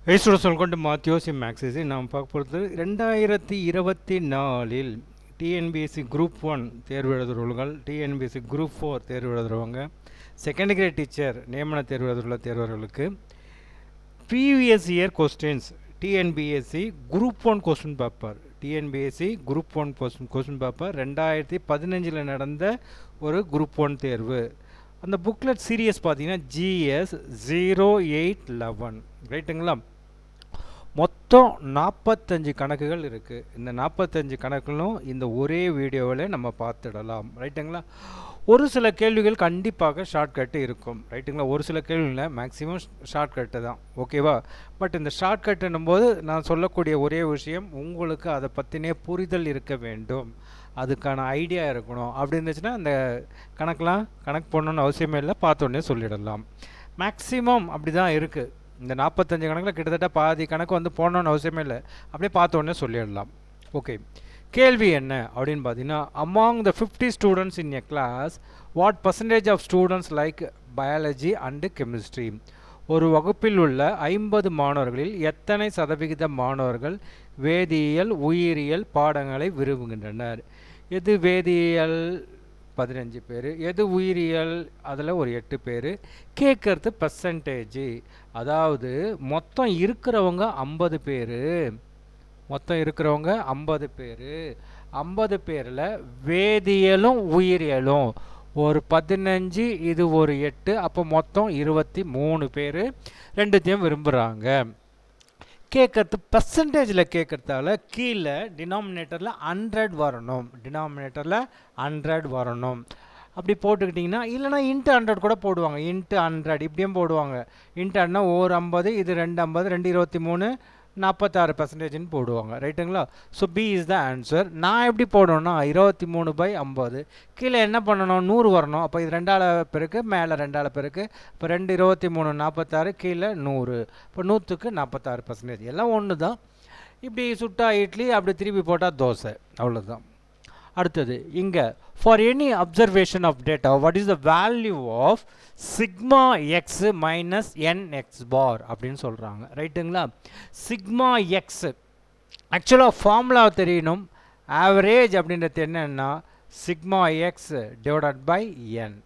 Hey students, welcome to Matthews in Maxis. நாம் பார்க்க போகிறது 2024 டிஎன்பிஎஸ்சி குரூப் 1 தேர்வு எழுதுறவர்கள், டிஎன்பிஎஸ்சி குரூப் 4 தேர்வு எழுதுறவங்க, செகண்ட் கிரேட் டீச்சர் நியமன தேர்வு எழுதுள்ள தேர்வர்களுக்கு previous year questions TNPSC group 1 question paper, TNPSC group 1 question paper 2015 நடந்த ஒரு குரூப் 1 தேர்வு. அந்த புக்லெட் சீரியஸ் பார்த்தீங்கன்னா GS 0811 ரைட்டுங்களா. மொத்தம் 45 கணக்குகள் இருக்குது. இந்த 45 கணக்குகளும் இந்த ஒரே வீடியோவில் நம்ம பார்த்துடலாம் ரைட்டுங்களா. ஒரு சில கேள்விகள் கண்டிப்பாக ஷார்ட்கட்டு இருக்கும் ரைட்டுங்களா. ஒரு சில கேள்விகளில் மேக்ஸிமம் ஷார்ட்கட்டு தான், ஓகேவா. பட் இந்த ஷார்ட்கட்டுன்னும் போது நான் சொல்லக்கூடிய ஒரே விஷயம், உங்களுக்கு அதை பற்றினே புரிதல் இருக்க வேண்டும், அதுக்கான ஐடியா இருக்கணும். அப்படி இருந்துச்சுன்னா அந்த கணக்கு போடணுன்னு அவசியமே இல்லை, பார்த்தோன்னே சொல்லிடலாம். மேக்ஸிமம் அப்படி தான் இருக்குது. இந்த 45 கணக்கில் கிட்டத்தட்ட பாதி கணக்கு வந்து போடணுன்னு அவசியமே இல்லை, அப்படியே பார்த்தோன்னே சொல்லிடலாம். ஓகே, கேள்வி என்ன அப்படின்னு பார்த்தீங்கன்னா, among the 50 students in a class what percentage of students like biology and chemistry. ஒரு வகுப்பில் உள்ள 50 மாணவர்களில் எத்தனை சதவிகித மாணவர்கள் வேதியியல் உயிரியல் பாடங்களை விரும்புகின்றனர்? எது வேதியியல் 15 பேர், எது உயிரியல் அதில் ஒரு 8 பேர். கேட்குறது பர்சன்டேஜ், அதாவது மொத்தம் இருக்கிறவங்க 50 பேர், மொத்தம் இருக்கிறவங்க 50 பேர். 50 பேரில் வேதியியலும் உயிரியலும் ஒரு 15, இது ஒரு 8, அப்போ மொத்தம் 23 பேர் ரெண்டுத்தையும் விரும்புகிறாங்க. கேட்குறது பர்சன்டேஜில் கேட்குறதால கீழே டினாமினேட்டரில் 100 வரணும், டினாமினேட்டரில் 100 வரணும். அப்படி போட்டுக்கிட்டிங்கன்னா, இல்லைனா இன்ட்டு 100 கூட போடுவாங்க, இன்ட்டு 100 இப்படியும் போடுவாங்க. இன்ட்டு 100 ஒரு 50, இது 2 50, 2 23, 46% போடுவாங்க ரைட்டுங்களா. So B is the answer. நான் எப்படி போடணும்னா 23/50, கீழே என்ன பண்ணணும் 100 வரணும். அப்போ இது 2ஆல் பெருக்கு, மேலே 2ஆல் பெருக்கு, இப்போ 2 23 46, கீழே 100, இப்போ 100க்கு 46%. எல்லாம் ஒன்று தான். இப்படி சுட்டா இட்லி, அப்படி திருப்பி போட்டால் தோசை, அவ்வளோதான். அடுத்தது இங்கே for any observation of data what is the value of sigma x minus n x bar அப்படின்னு சொல்கிறாங்க ரைட்டுங்களா. சிக்மா எக்ஸ் ஆக்சுவலாக ஃபார்முலா தெரியணும். ஆவரேஜ் அப்படின்றது என்னென்னா sigma x divided by n.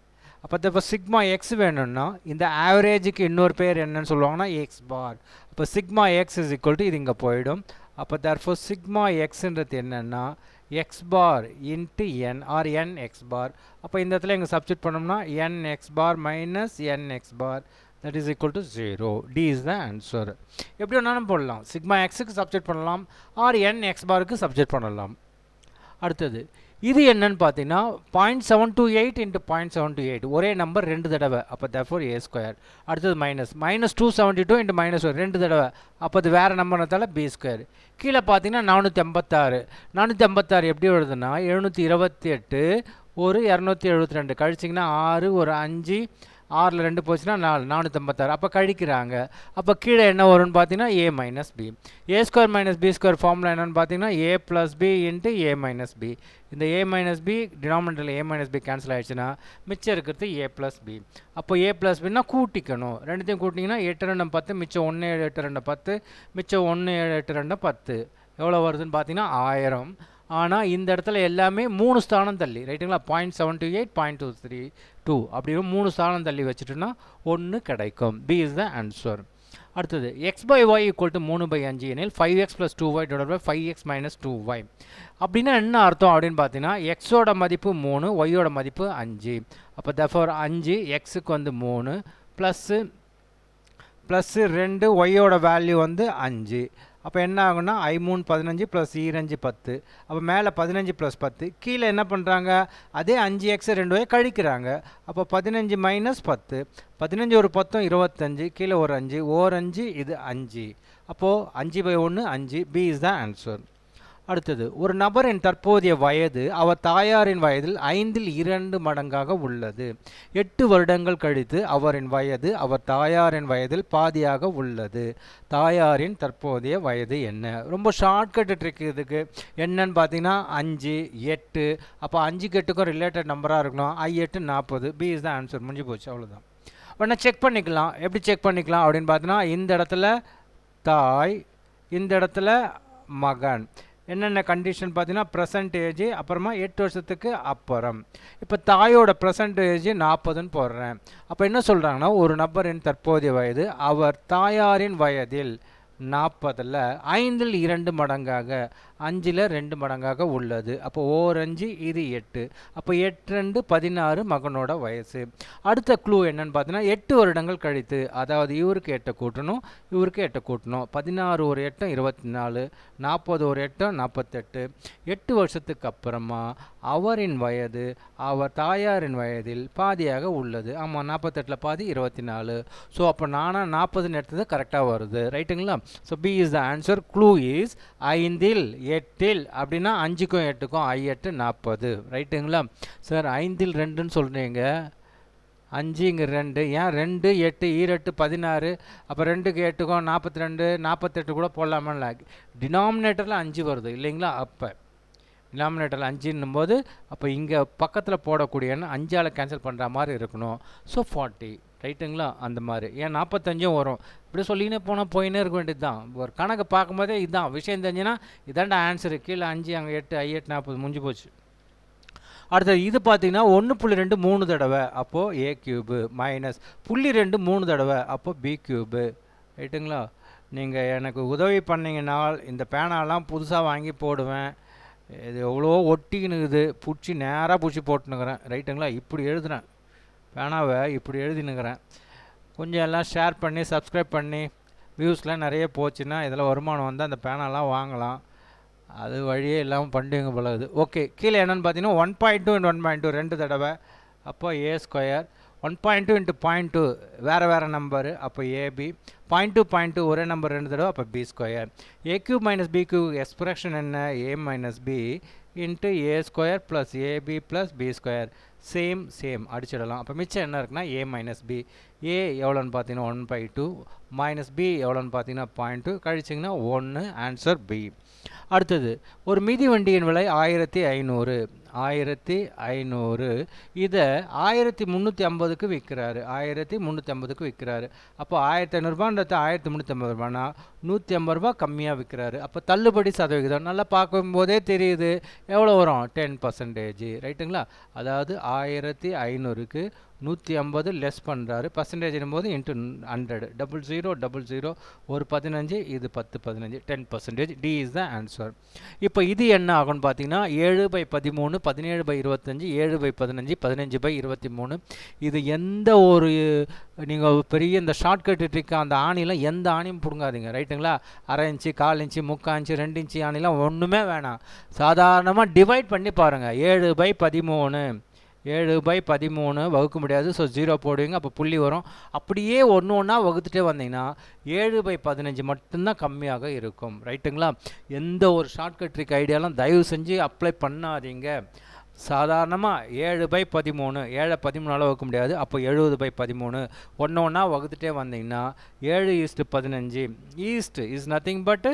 அப்போ இப்போ சிக்மா எக்ஸ் வேணும்னா இந்த ஆவரேஜுக்கு இன்னொரு பேர் என்னன்னு சொல்லுவாங்கன்னா எக்ஸ் பார். அப்போ sigma X is equal to இது இங்கே போயிடும். அப்போ தேர்ஃபோர் சிக்மா எக்ஸ்ன்றது என்னென்னா x bar into n or n x bar. அப்போ இந்த இடத்துல எங்கே சப்ஸ்டிட் பண்ணோம்னா n x bar minus n x bar that is equal to 0. D is the answer. எப்படி வேணாலும் போடலாம், சிக்மா எக்ஸுக்கு சப்ஸ்டிட் பண்ணலாம் ஆர் n x பாருக்கு சப்ஸ்டிட் பண்ணலாம். அடுத்தது இது என்னன்னு பார்த்தீங்கன்னா 0.728 into 0.728 ஒரே நம்பர் 2 தடவை, அப்போ therefore a ஸ்கொயர். அடுத்தது மைனஸ் 272 into மைனஸ் 2 தடவை, அப்போ அது வேறு நம்பர்னால b ஸ்கொயர். கீழே பார்த்தீங்கன்னா 456, 456 எப்படி வருதுன்னா 728 ஒரு 272 கழிச்சிங்கன்னா 6 ஒரு 5, 6ல் 2 போச்சுன்னா 4, 456. அப்போ கழிக்கிறாங்க. அப்போ கீழே என்ன வரும்னு பார்த்தீங்கன்னா a minus b. A square minus b square formula என்னென்னு பார்த்தீங்கன்னா a plus b into a minus b. இந்த a மைனஸ் பி டினாமினேட்டரில் a மைனஸ் பி கேன்சல் ஆகிடுச்சுன்னா மிச்சம் இருக்கிறது a ப்ளஸ் பி. அப்போ a ப்ளஸ் பின்னா கூட்டிக்கணும், ரெண்டுத்தையும் கூட்டிங்கன்னா 8 2 10, மிச்சம் 1 7 8 2 10, மிச்சம் 1 7 8 2 10 எவ்வளோ வருதுன்னு பார்த்தீங்கன்னா 1000. ஆனால் இந்த இடத்துல எல்லாமே 3 ஸ்தானம் தள்ளி ரைட்டுங்களா. 0.728 0.232 அப்படின்னு 3 ஸ்தானம் தள்ளி வச்சுட்டுன்னா 1 கிடைக்கும். B is the answer. அடுத்தது X by Y equal to 3/5 எனில் 5x + 2y divide by 5x - 2y அப்படின்னா என்ன அர்த்தம் அப்படின்னு பார்த்தீங்கன்னா எக்ஸோட மதிப்பு 3, ஒய்யோட மதிப்பு 5. அப்போ therefore 5, எக்ஸுக்கு வந்து 3 ப்ளஸ்ஸு 2, ஒய்யோட வேல்யூ வந்து 5. அப்போ என்ன ஆகுன்னா I3 15 ப்ளஸ் E2 10. அப்போ மேலே 15 ப்ளஸ் 10, கீழே என்ன பண்ணுறாங்க அதே 5x 2y கழிக்கிறாங்க. அப்போ 15 மைனஸ் 10, 15 ஒரு 10 25, கீழே ஒரு 5, ஓர் 5, இது 5. அப்போது 5/1 5. B is the answer. அடுத்தது ஒரு நபரின் தற்போதைய வயது அவர் தாயாரின் வயதில் 5ல் 2 மடங்காக உள்ளது. 8 வருடங்கள் கழித்து அவரின் வயது அவர் தாயாரின் வயதில் பாதியாக உள்ளது. தாயாரின் தற்போதைய வயது என்ன? ரொம்ப ஷார்ட்கட் ட்ரிக் இதுக்கு. என்னன்னு பார்த்தீங்கன்னா 5 8. அப்போ 5க்கு 8க்கும் ரிலேட்டட் நம்பராக இருக்கணும். I8 40. B is the answer. முடிஞ்சு போச்சு, அவ்வளோதான். உடனே செக் பண்ணிக்கலாம். எப்படி செக் பண்ணிக்கலாம் அப்படின்னு பார்த்தீங்கன்னா இந்த இடத்துல தாய், இந்த இடத்துல மகன். என்னென்ன கண்டிஷன் பார்த்தீங்கன்னா ப்ரெசன்டேஜ், அப்புறமா 8 வருஷத்துக்கு அப்புறம். இப்போ தாயோட ப்ரெசன்டேஜ் 40ன்னு போடுறேன். அப்போ என்ன சொல்கிறாங்கன்னா, ஒரு நபரின் தற்போதைய வயது அவர் தாயாரின் வயதில் 40ல் 5ல் 2 மடங்காக, 5ல் 2 மடங்காக உள்ளது. அப்போ ஓர் 5 இது 8. அப்போ 8 2 16 மகனோட வயசு. அடுத்த க்ளூ என்னன்னு பார்த்தீங்கன்னா 8 வருடங்கள் கழித்து, அதாவது இவருக்கு 8 கூட்டணும், இவருக்கு 8 கூட்டணும். 16 ஒரு 8 24, 40 ஒரு 8 48. 8 வருஷத்துக்கு அப்புறமா அவரின் வயது அவர் தாயாரின் வயதில் பாதியாக உள்ளது. ஆமாம், 48ல் பாதி 24. ஸோ அப்போ நானாக 40ன்னு எடுத்தது கரெக்டாக வருது. ரைட்டுங்களா? So B is the answer. Clue is 5ல் 8ல் அப்படின்னா 5க்கும் 8க்கும் 8 40. ரைட்டுங்களா சார்? 5ல் 2ன்னு சொல்கிறீங்க, 5 இங்கே 2, ஏன் 2 8 8 16, அப்போ 2க்கு 8க்கும் 42 48 கூட போடலாமல்ல. டினாமினேட்டரில் 5 வருது இல்லைங்களா? அப்போ டினாமினேட்டரில் 5ன்னும் போது அப்போ இங்கே பக்கத்தில் போடக்கூடியன்னு 5ஆல் கேன்சல் பண்ணுற மாதிரி இருக்கணும். ஸோ 40. ரைட்டுங்களா? அந்த மாதிரி. ஏன் 45ம் வரும். இப்படி சொல்லினே போனால் போயினே இருக்க வேண்டியது தான். ஒரு கணக்கு பார்க்கும்போதே இதுதான் விஷயம் தெரிஞ்சுன்னா இதாண்டா ஆன்சரு. கீழே 5 அங்கே 8 8 40 முடிஞ்சு போச்சு. அடுத்தது இது பார்த்தீங்கன்னா 1.2 3 தடவை, அப்போது ஏ கியூபு மைனஸ் 0.2 3 தடவை, அப்போது பி கியூபு. ரைட்டுங்களா? நீங்கள் எனக்கு உதவி பண்ணிங்கனால் இந்த பேனாலாம் புதுசாக வாங்கி போடுவேன். இது எவ்வளோ ஒட்டிக்கினுக்குது, பிடிச்சி நேராக பிடிச்சி போட்டுனுக்கிறேன். ரைட்டுங்களா? இப்படி எழுதுகிறேன் பேனாவை, இப்படி எழுதினுக்கிறேன். கொஞ்சம் எல்லாம் ஷேர் பண்ணி சப்ஸ்கிரைப் பண்ணி வியூஸ்லாம் நிறைய போச்சுன்னா இதில் வருமானம் வந்து அந்த பேனாலாம் வாங்கலாம். அது வழியே இல்லாமல் பண்ணிங்க போலகுது. ஓகே, கீழே என்னென்னு பார்த்தீங்கன்னா 1.2 × 1.2 2 தடவை, அப்போ ஏ ஸ்கொயர். 1.2 × 0.2 வேறு வேறு நம்பரு, அப்போ ஏபி. 0.2 ஒரே நம்பர் 2 தடவை, அப்போ B square. A cube minus B cube expression என்ன? A minus B into A square plus AB plus B square. Same அடிச்சிடலாம். அப்போ மிச்சம் என்ன இருக்குன்னா ஏ மைனஸ் பி. ஏ எவ்வளோன்னு பார்த்தீங்கன்னா 1/2 மைனஸ் பி எவ்வளோன்னு பார்த்தீங்கன்னா 0.2 கழிச்சிங்கன்னா 1. Answer B. அடுத்தது ஒரு மிதிவண்டியின் விலை 1500. 1500 இதை 1350க்கு விற்கிறாரு. 1350க்கு விற்கிறாரு. அப்போ 1500ரூபான்றது 1350 ரூபானா 150 ரூபா கம்மியாக விற்கிறாரு. அப்போ தள்ளுபடி சதவிகிதம் நல்லா பார்க்கும்போதே தெரியுது எவ்வளோ வரும்? 10%. ரைட்டுங்களா? அதாவது 1500க்கு 150 லெஸ் பண்ணுறாரு. பர்சன்டேஜ்னும் போது இன்ட்டு 100. 0000 ஒரு 15, இது 10 15 10%. D is the answer. இப்போ இது என்ன ஆகும்னு பார்த்தீங்கன்னா 7/13 17/25 7/15 15/23. இது எந்த ஒரு நீங்கள் பெரிய இந்த ஷார்ட்கட் ட்ரிக் அந்த ஆணிலாம் எந்த ஆணியும் பிடுங்காதீங்க. ரைட்டுங்களா? 1/2 இன்ச்சு 1/4 இன்ச்சு 3/4 இன்ச்சு 2 இன்ச்சு ஆணிலாம் ஒன்றுமே வேணாம். சாதாரணமாக டிவைட் பண்ணி பாருங்கள். 7/13 7/13 வகுக்க முடியாது. ஸோ 0 போடுவீங்க, அப்போ புள்ளி வரும். அப்படியே ஒன்று ஒன்றா வகுத்துட்டே வந்தீங்கன்னா 7/15 மட்டும்தான் கம்மியாக இருக்கும். ரைட்டுங்களா? எந்த ஒரு ஷார்ட்கட் ட்ரிக் ஐடியாலாம் தயவு செஞ்சு அப்ளை பண்ணாதீங்க. சாதாரணமாக 7/13 7/13 வகுக்க முடியாது. அப்போ 70/13 ஒன்று ஒன்றா வகுத்துட்டே வந்தீங்கன்னா 7:15. East is nothing but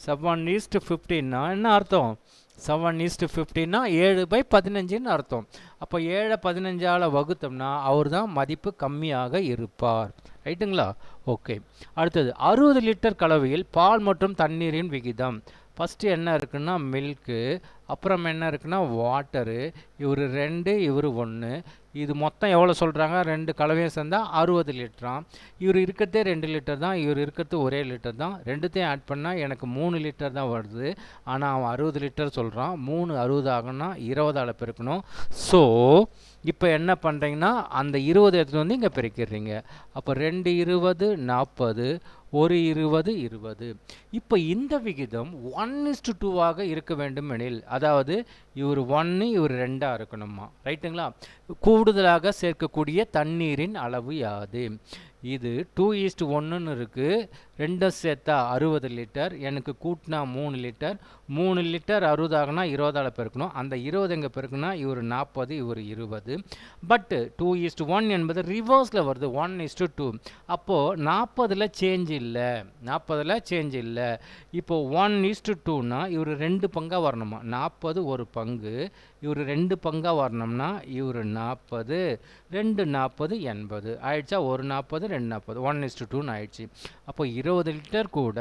7:15. என்ன அர்த்தம்? 7:15 7/15 அர்த்தம். அப்போ 7/15 வகுத்தோம்னா அவர் தான் மதிப்பு கம்மியாக இருப்பார். ரைட்டுங்களா? ஓகே. அடுத்தது 60 லிட்டர் கலவையில் பால் மற்றும் தண்ணீரின் விகிதம். ஃபஸ்ட்டு என்ன இருக்குன்னா மில்க்கு, அப்புறம் என்ன இருக்குன்னா வாட்டரு. இவர் 2 இவர் 1. இது மொத்தம் எவ்வளோ சொல்கிறாங்க? 2 கலவையும் சேர்ந்தால் 60 லிட்டராம். இவர் இருக்கிறதே 2 லிட்டர் தான், இவர் இருக்கிறது ஒரே லிட்டர் தான். ரெண்டுத்தையும் ஆட் பண்ணால் எனக்கு 3 லிட்டர் தான் வருது. ஆனால் அவன் 60 லிட்டர் சொல்கிறான். 3 60 ஆகுன்னா 20ஆல் பெருக்கணும். ஸோ இப்போ என்ன பண்ணுறீங்கன்னா அந்த 20 எடுத்துகிட்டு வந்து இங்கே பெருக்கிடுறீங்க. அப்போ 2 20 40, 1 20 20. இப்போ இந்த விகிதம் 1:2 இருக்க வேண்டும் எனில், அதாவது இவர் 1 இவர் 2 இருக்கணுமா? ரைட்டுங்களா? கூடுதலாக சேர்க்கக்கூடிய தண்ணீரின் அளவு யாது? இது 2:1 இருக்குது. 2 சேர்த்தா 60 லிட்டர். எனக்கு கூட்டினா 3 லிட்டர். 3 லிட்டர் 60 ஆகுனா 20ஆல் பெருக்கணும். அந்த 20 எங்கே பெருக்குனா இவர் 40 இவர் 20. பட் 2:1 என்பது ரிவர்ஸில் வருது. 1:2. அப்போது 40ல் சேஞ்ச் இல்லை. 40ல் சேஞ்ச் இல்லை. இப்போது 1:2னா இவர் 2 பங்காக வரணுமா? 40 ஒரு பங்கு. பங்கு, இவர் 2 பங்காக வரணும்னா இவர் 40, 2 40 80 ஆயிடுச்சா. 1 40 2 40 1:2ன்னு ஆயிடுச்சு. அப்போ 20 லிட்டர் கூட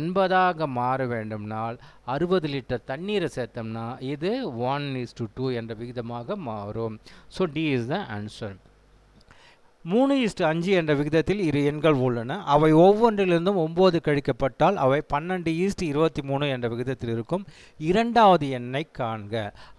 80ஆக மாற வேண்டும்னால் 60 லிட்டர் தண்ணீரை சேர்த்தோம்னா இது 1:2 என்ற விகிதமாக மாறும். So D is the answer. 3:5 என்ற விகிதத்தில் இரு எண்கள் உள்ளன. அவை ஒவ்வொன்றிலிருந்தும் 9 கழிக்கப்பட்டால் அவை 12:23 என்ற விகிதத்தில் இருக்கும். இரண்டாவது எண்ணை காண்க.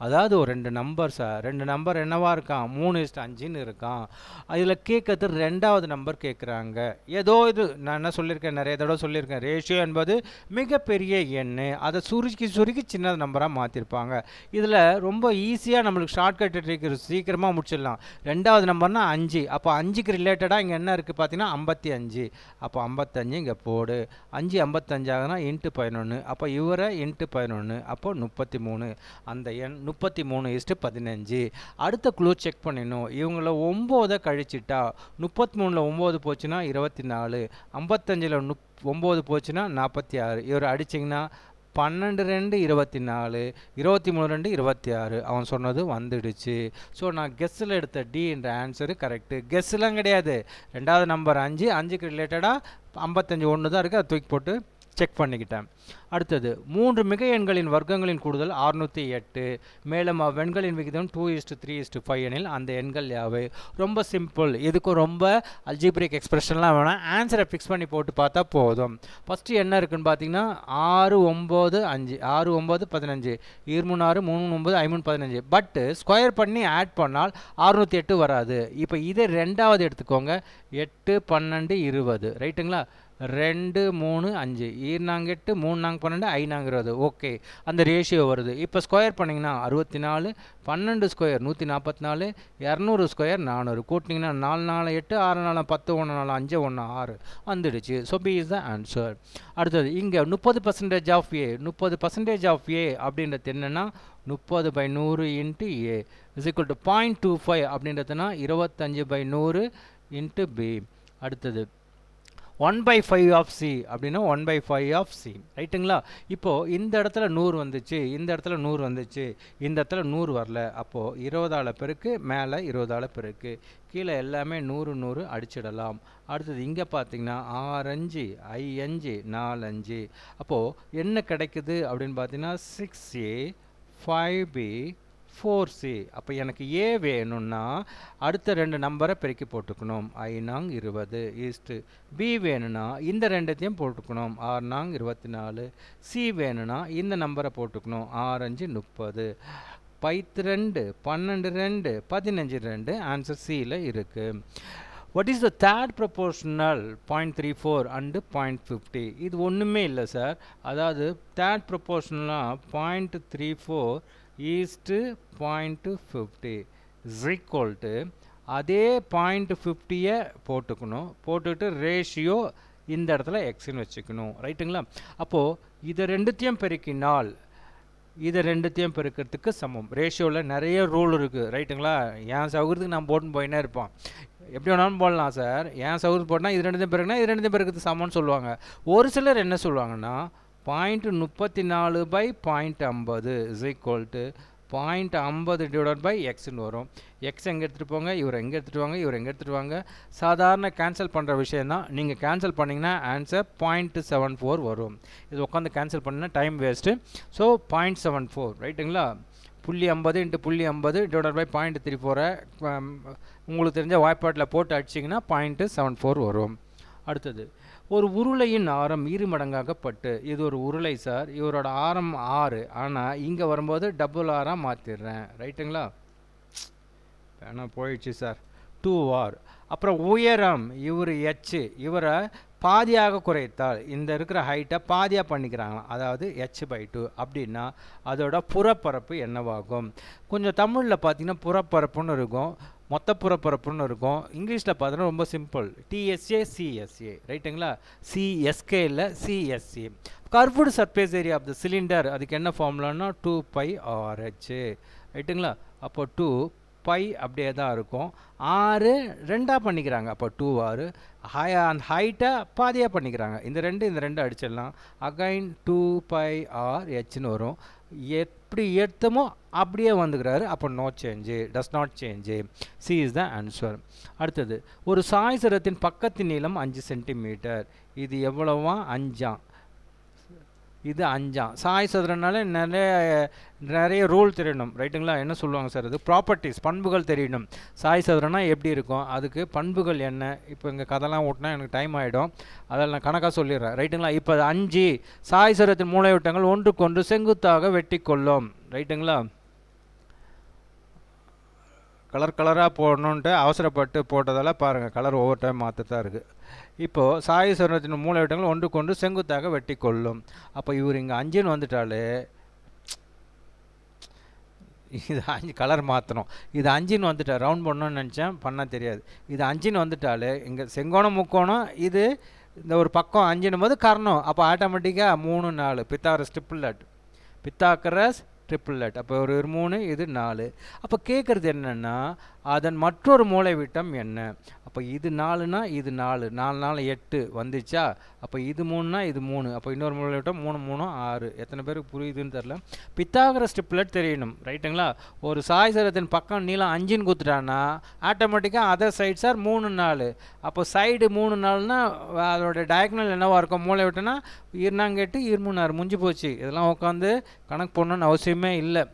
அதாவது ஒரு 2 நம்பர் சார், 2 நம்பர் என்னவா இருக்கான், 3:5ன்னு இருக்கான். அதில் கேட்கறது ரெண்டாவது நம்பர் கேட்குறாங்க. ஏதோ இது நான் என்ன சொல்லியிருக்கேன், நிறைய தடவை சொல்லியிருக்கேன், ரேஷியோ என்பது மிகப்பெரிய எண், அதை சுருக்கி சின்ன நம்பராக மாற்றிருப்பாங்க. இதில் ரொம்ப ஈஸியாக நம்மளுக்கு ஷார்ட்கட் ட்ரிக் சீக்கிரமாக முடிச்சிடலாம். ரெண்டாவது நம்பர்னா 5, அப்போ 5க்கு ரிலேட்டடாக இங்கே என்ன இருக்குது பார்த்தீங்கன்னா 55. அப்போ 55 இங்கே போடு. 5 55 ஆகுதுன்னா இன்ட்டு 11, அப்போ இவரை இன்ட்டு 11, அப்போ 33. அந்த எண் 33:15. அடுத்த க்ளூ செக் பண்ணிடணும். இவங்கள 9 கழிச்சிட்டா 33ல் 9 போச்சுன்னா 24, 55ல் 9 போச்சுன்னா 46. இவர் அடிச்சிங்கன்னா 12 2 24, 23 2 26. அவன் சொன்னது வந்துடுச்சு. ஸோ நான் கெஸ்ஸில் எடுத்த டி என்ற ஆன்சரு கரெக்டு. கெஸ்ஸெலாம் கிடையாது. ரெண்டாவது நம்பர் 5, 5க்கு ரிலேட்டடாக 55 1 தான் இருக்குது, அதை தூக்கி போட்டு செக் பண்ணிக்கிட்டேன். அடுத்தது 3 மிக எண்களின் வர்க்கங்களின் கூடுதல் 608. மேலும் அவ்வெண்களின் விகிதம் 2:3:5 எனில் அந்த எண்கள் யாவை? ரொம்ப சிம்பிள். இதுக்கும் ரொம்ப அல்ஜிப்ரிக் எக்ஸ்பிரஷன்லாம் வேணாம், ஆன்சரை ஃபிக்ஸ் பண்ணி போட்டு பார்த்தா போதும். ஃபஸ்ட்டு என்ன இருக்குன்னு பார்த்தீங்கன்னா 6 9 5, 6 9 15, 2 3 6 3 9 5 15. பட்டு ஸ்கொயர் பண்ணி ஆட் பண்ணால் 608 வராது. இப்போ இதே ரெண்டாவது எடுத்துக்கோங்க, 8 12 20, ரைட்டுங்களா? 2 3 5, 2 8 3 12 5 20. ஓகே, அந்த ரேஷியோ வருது. இப்போ ஸ்கொயர் பண்ணிங்கன்னா 64, 12 ஸ்கொயர் 144, 200 ஸ்கொயர் 400. கூட்டிங்கன்னா 4 4 8, 6 4 10, 1 4 5 1 6 வந்துடுச்சு. So B is the answer. அடுத்தது இங்கே 30% ஆஃப் ஏ. 30% ஆஃப் ஏ அப்படின்றது என்னென்னா 30/100 into A is equal to 0.25 அப்படின்றதுனா 25/100 இன்ட்டு பி. அடுத்தது 1/5 ஆஃப் சி அப்படின்னா 1/5 ஆஃப் சி, ரைட்டுங்களா? இப்போது இந்த இடத்துல 100 வந்துச்சு, இந்த இடத்துல 100 வந்துச்சு, இந்த இடத்துல 100 வரல. அப்போது 20ஆல் பெருக்கு, மேலே 20ஆல் பெருக்கு, கீழே எல்லாமே 100 100 அடிச்சிடலாம். அடுத்தது இங்கே பார்த்தீங்கன்னா 6 5 4 5. அப்போது என்ன கிடைக்குது அப்படின்னு பார்த்தீங்கன்னா 6A 5B 4C. அப்போ எனக்கு ஏ வேணும்னா அடுத்த 2 நம்பரை பெருக்கி போட்டுக்கணும். 5 20 ஈஸ்ட்டு. பி வேணும்னா இந்த ரெண்டுத்தையும் போட்டுக்கணும். 6 24. சி வேணும்னா இந்த நம்பரை போட்டுக்கணும். 6 30. 2 12 2 15 2. ஆன்சர் சியில் இருக்குது. What is the third proportional 0.34 and 0.50? இது ஒன்றுமே இல்லை சார். அதாவது third proportional 0.34 is to 0.50 is equal to அதே 0.50 போட்டுக்கணும். போட்டுக்கிட்டு ரேஷியோ இந்த இடத்துல எக்ஸ்ன்னு வச்சுக்கணும், ரைட்டுங்களா? அப்போது இதை ரெண்டுத்தையும் பெருக்கினால் இதை ரெண்டுத்தையும் பெருக்கிறதுக்கு சமம். ரேஷியோவில் நிறைய ரூல் இருக்குது, ரைட்டுங்களா? என் சௌகரியத்துக்கு நான் போட்டுன்னு போயினே இருப்போம். எப்படி வேணாலும் போடலாம் சார். என் சௌகரியத்துக்கு போட்டால் இது ரெண்டுத்தையும் பெருக்குனா இது ரெண்டுத்தையும் பெருக்கிறதுக்கு சமம்னு சொல்லுவாங்க. ஒரு சிலர் என்ன சொல்லுவாங்கன்னா 0.34/0.50 is equal to 0.50 divided by எக்ஸ்ன்னு வரும். எக்ஸ் எங்கே எடுத்துகிட்டு போங்க, இவர் எங்கே எடுத்துகிட்டு வாங்க, இவர் எங்கே எடுத்துகிட்டு வாங்க. சாதாரண கேன்சல் பண்ணுற விஷயம் தான். நீங்கள் கேன்சல் பண்ணிங்கன்னா ஆன்சர் 0.74 வரும். இது உட்காந்து கேன்சல் பண்ணினா டைம் வேஸ்ட்டு. ஸோ 0.74, ரைட்டுங்களா? 0.50 × 0.50 டிவைடட் பை 0.34 உங்களுக்கு தெரிஞ்ச வாய்ப்பாட்டில் போட்டு அடிச்சிங்கன்னா 0.74 வரும். அடுத்தது ஒரு உருளையின் ஆரம் 2 மடங்காகப்பட்டு, இது ஒரு உருளை சார், இவரோட ஆரம் 6, ஆனால் இங்கே வரும்போது டபுள் ஆராக மாற்றிடுறேன், ரைட்டுங்களா? வேணா போயிடுச்சு சார். 2R. அப்புறம் உயரம் இவர் H, இவரை பாதியாக குறைத்தால் இந்த இருக்கிற ஹைட்டை பாதியாக பண்ணிக்கிறாங்களாம், அதாவது h/2. அப்படின்னா அதோட புறப்பரப்பு என்னவாகும்? கொஞ்சம் தமிழில் பார்த்தீங்கன்னா புறப்பரப்புன்னு இருக்கும், மொத்த புறப்பரப்புன்னு இருக்கும். இங்கிலீஷில் பார்த்தீங்கன்னா ரொம்ப சிம்பிள், TSA CSA, ரைட்டுங்களா? CSK இல்லை CSA. Curved surface area of the cylinder, அதுக்கு என்ன ஃபார்முலான்னா 2πRH, ரைட்டுங்களா? அப்போ 2π அப்படியே தான் இருக்கும். 6 2ஆக பண்ணிக்கிறாங்க, அப்போ 2R. அந்த ஹைட்டை பாதியாக பண்ணிக்கிறாங்க. இந்த ரெண்டு அடிச்சிடலாம். அகைன் 2πRHன்னு வரும். எப்படி எடுத்தமோ அப்படியே வந்துக்கிறாரு. அப்போ no change, does not change. C is the answer. அடுத்தது, ஒரு சாய்சரத்தின் பக்கத்தின் நீளம் 5 சென்டிமீட்டர். இது எவ்வளவா? 5. இது 5. சாய் சதுரனால நிறைய ரூல் தெரியணும், ரைட்டுங்களா? என்ன சொல்லுவாங்க சார், அது ப்ராப்பர்ட்டிஸ், பண்புகள் தெரியணும். சாய் சதுரனா எப்படி இருக்கும், அதுக்கு பண்புகள் என்ன? இப்போ இங்கே கதைலாம் ஓட்டினா எனக்கு டைம் ஆகிடும், அதில் நான் கணக்காக சொல்லிடுறேன், ரைட்டுங்களா? இப்போ 5 சாய் சதுரத்தின் மூலைவிட்டங்கள் ஒன்றுக்கொன்று செங்குத்தாக வெட்டி கொள்ளும், ரைட்டுங்களா? கலராக போடணுன்ட்டு அவசரப்பட்டு போட்டதால் பாருங்கள், கலர் ஒவ்வொரு டைம் மாற்றத்தான் இருக்குது. இப்போது சாய் சதுரத்தின் மூலைவிட்டங்கள் ஒன்றுக்கொன்று செங்குத்தாக வெட்டி கொள்ளும். அப்போ இவர் இங்கே 5ன்னு வந்துட்டாலே, இது 5 கலர் மாற்றணும். இது 5ன்னு வந்துட்டால் ரவுண்ட் பண்ணணும்னு நினச்சேன், பண்ணால் தெரியாது. இது 5ன்னு வந்துட்டாலே இங்கே செங்கோணம் முக்கோணம், இது இந்த ஒரு பக்கம் 5ன்னும் போது கர்ணம், அப்போ ஆட்டோமேட்டிக்காக 3 4 பித்தாகரஸ் ட்ரிபிள்லெட், பித்தாகரஸ் ட்ரிபிள்லெட். அப்போ ஒரு 3, இது 4. அப்போ கேட்குறது என்னென்னா, அதன் மற்றொரு மூலைவிட்டம் என்ன? அப்போ இது 4னா இது 4, 4 4 8 வந்துச்சா? அப்போ இது 3னா இது 3, அப்போ இன்னொரு மூலைவிட்டம் 3 3 6. எத்தனை பேருக்கு புரியுதுன்னு தெரில. பித்தாகரஸ் ட்ரிபிள்லெட் தெரியணும், ரைட்டுங்களா? ஒரு சாய் சதுரத்தின் பக்கம் நீளம் 5ன்னு கொடுத்துட்டான்னா ஆட்டோமேட்டிக்காக அதர் சைட்ஸ் ஆர் 3 4. அப்போ சைடு 3 4னா அதோட டயக்னல் என்னவாக இருக்கும்? மூலைவிட்டம்னா 2 8 3 6 முடிஞ்சு போச்சு. இதெல்லாம் உட்காந்து கணக்கு பண்ணணும்னு அவசியமே இல்லை.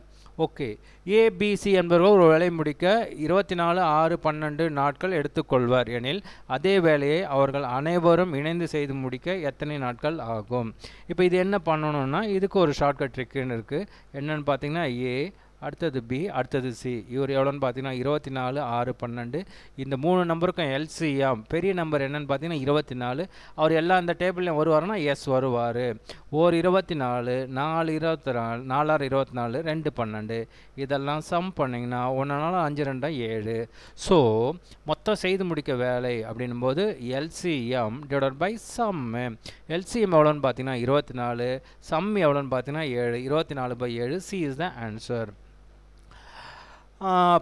ஓகே, ஏபிசி என்பவர்கள் ஒரு வேலை முடிக்க 24 6 12 நாட்கள் எடுத்துக்கொள்வார் எனில் அதே வேலையை அவர்கள் அனைவரும் இணைந்து செய்து முடிக்க எத்தனை நாட்கள் ஆகும்? இப்போ இது என்ன பண்ணணும்னா, இதுக்கு ஒரு ஷார்ட்கட் ட்ரிக்குன்னு இருக்குது. என்னென்னு பார்த்தீங்கன்னா, ஏ, அடுத்தது பி, அடுத்தது சி. இவர் எவ்வளோன்னு பார்த்தீங்கன்னா 24 6 12. இந்த 3 நம்பருக்கும் எல்சிஎம் பெரிய நம்பர் என்னென்னு பார்த்தீங்கன்னா 24. அவர் எல்லாம் இந்த டேபிள்லையும் வருவார்னா எஸ் வருவார். ஓர் 24 4 24 4 24 2 12. இதெல்லாம் சம் பண்ணிங்கன்னா 1 4 5 2 7. ஸோ மொத்தம் செய்து முடிக்க வேலை அப்படின்னும் போது LCM divided by sum. LCM எவ்வளோன்னு பார்த்தீங்கன்னா 24, சம் எவ்வளோன்னு பார்த்தீங்கன்னா 7. 24/7. C is the answer.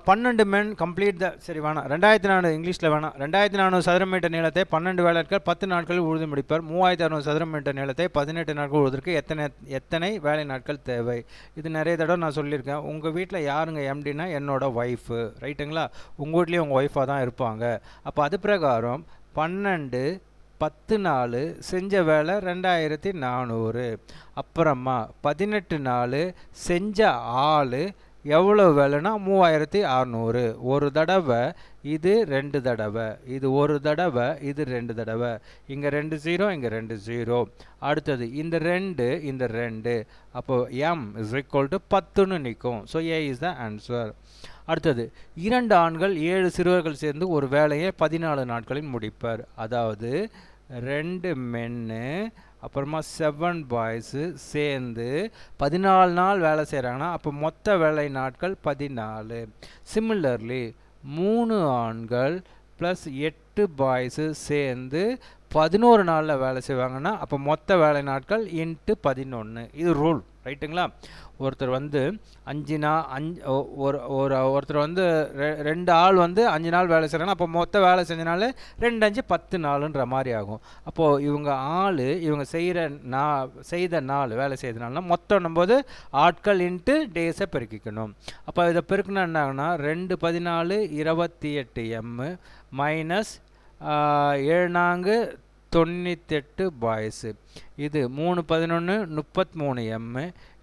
12 men complete the சரி வேணாம் 2400 இங்கிலீஷில் வேணாம். 2400 சதுர மீட்டர் நீளத்தை 12 வேலைநாட்கள் 10 நாட்களில் உழுது முடிப்பார். 3600 சதுர மீட்டர் நீளத்தை 18 நாட்கள் உழுவதற்கு எத்தனை வேலை நாட்கள் தேவை? இது நிறைய தடவை நான் சொல்லியிருக்கேன். உங்கள் வீட்டில் யாருங்க எம்டினா என்னோட ஒய்ஃபு, ரைட்டுங்களா? உங்கள் வீட்லேயும் உங்கள் ஒய்ஃபாக தான் இருப்பாங்க. அப்போ அது பிரகாரம் 12 10 நாள் செஞ்ச வேலை 2400. அப்புறமா 18 நாள் செஞ்ச ஆள் எவ்வளோ வேலைன்னா 3600. ஒரு தடவை, இது 2 தடவை, இது ஒரு தடவை, இது 2 தடவை. இங்கே 2 0, இங்கே 2 0. அடுத்தது இந்த 2 இந்த 2. அப்போ எம் இஸ் ஈக்குவல் டு 10ன்னு நிற்கும். So A is the answer. அடுத்தது 2 ஆண்கள் 7 சிறுவர்கள் சேர்ந்து ஒரு வேலையை 14 நாட்களில் முடிப்பர். அதாவது 2 மென்னு அப்புறமா 7 பாய்ஸு சேர்ந்து 14 நாள் வேலை செய்கிறாங்கன்னா அப்போ மொத்த வேலை நாட்கள் 14. சிமிலர்லி 3 ஆண்கள் ப்ளஸ் 8 பாய்ஸு சேர்ந்து 11 நாளில் வேலை செய்வாங்கன்னா அப்போ மொத்த வேலை நாட்கள் இன்ட்டு 11. இது ரூல், ரைட்டுங்களா? ஒருத்தர் வந்து 5 நாள் ஒருத்தர் வந்து 2 ஆள் வந்து 5 நாள் வேலை செய்கிறாங்கன்னா அப்போ மொத்த வேலை செஞ்சனால 2 5 10 நாளுன்ற மாதிரி ஆகும். அப்போது இவங்க ஆள் இவங்க செய்த நாள் வேலை செய்தனால்னா மொத்தம் போது ஆட்கள் இன்ட்டு டேஸை பெருக்கிக்கணும். அப்போ இதை பெருக்கினா என்ன ஆகுனா 2 14 28 எம் மைனஸ் 7 4 98 பாய்ஸு. இது 3 11 33 எம்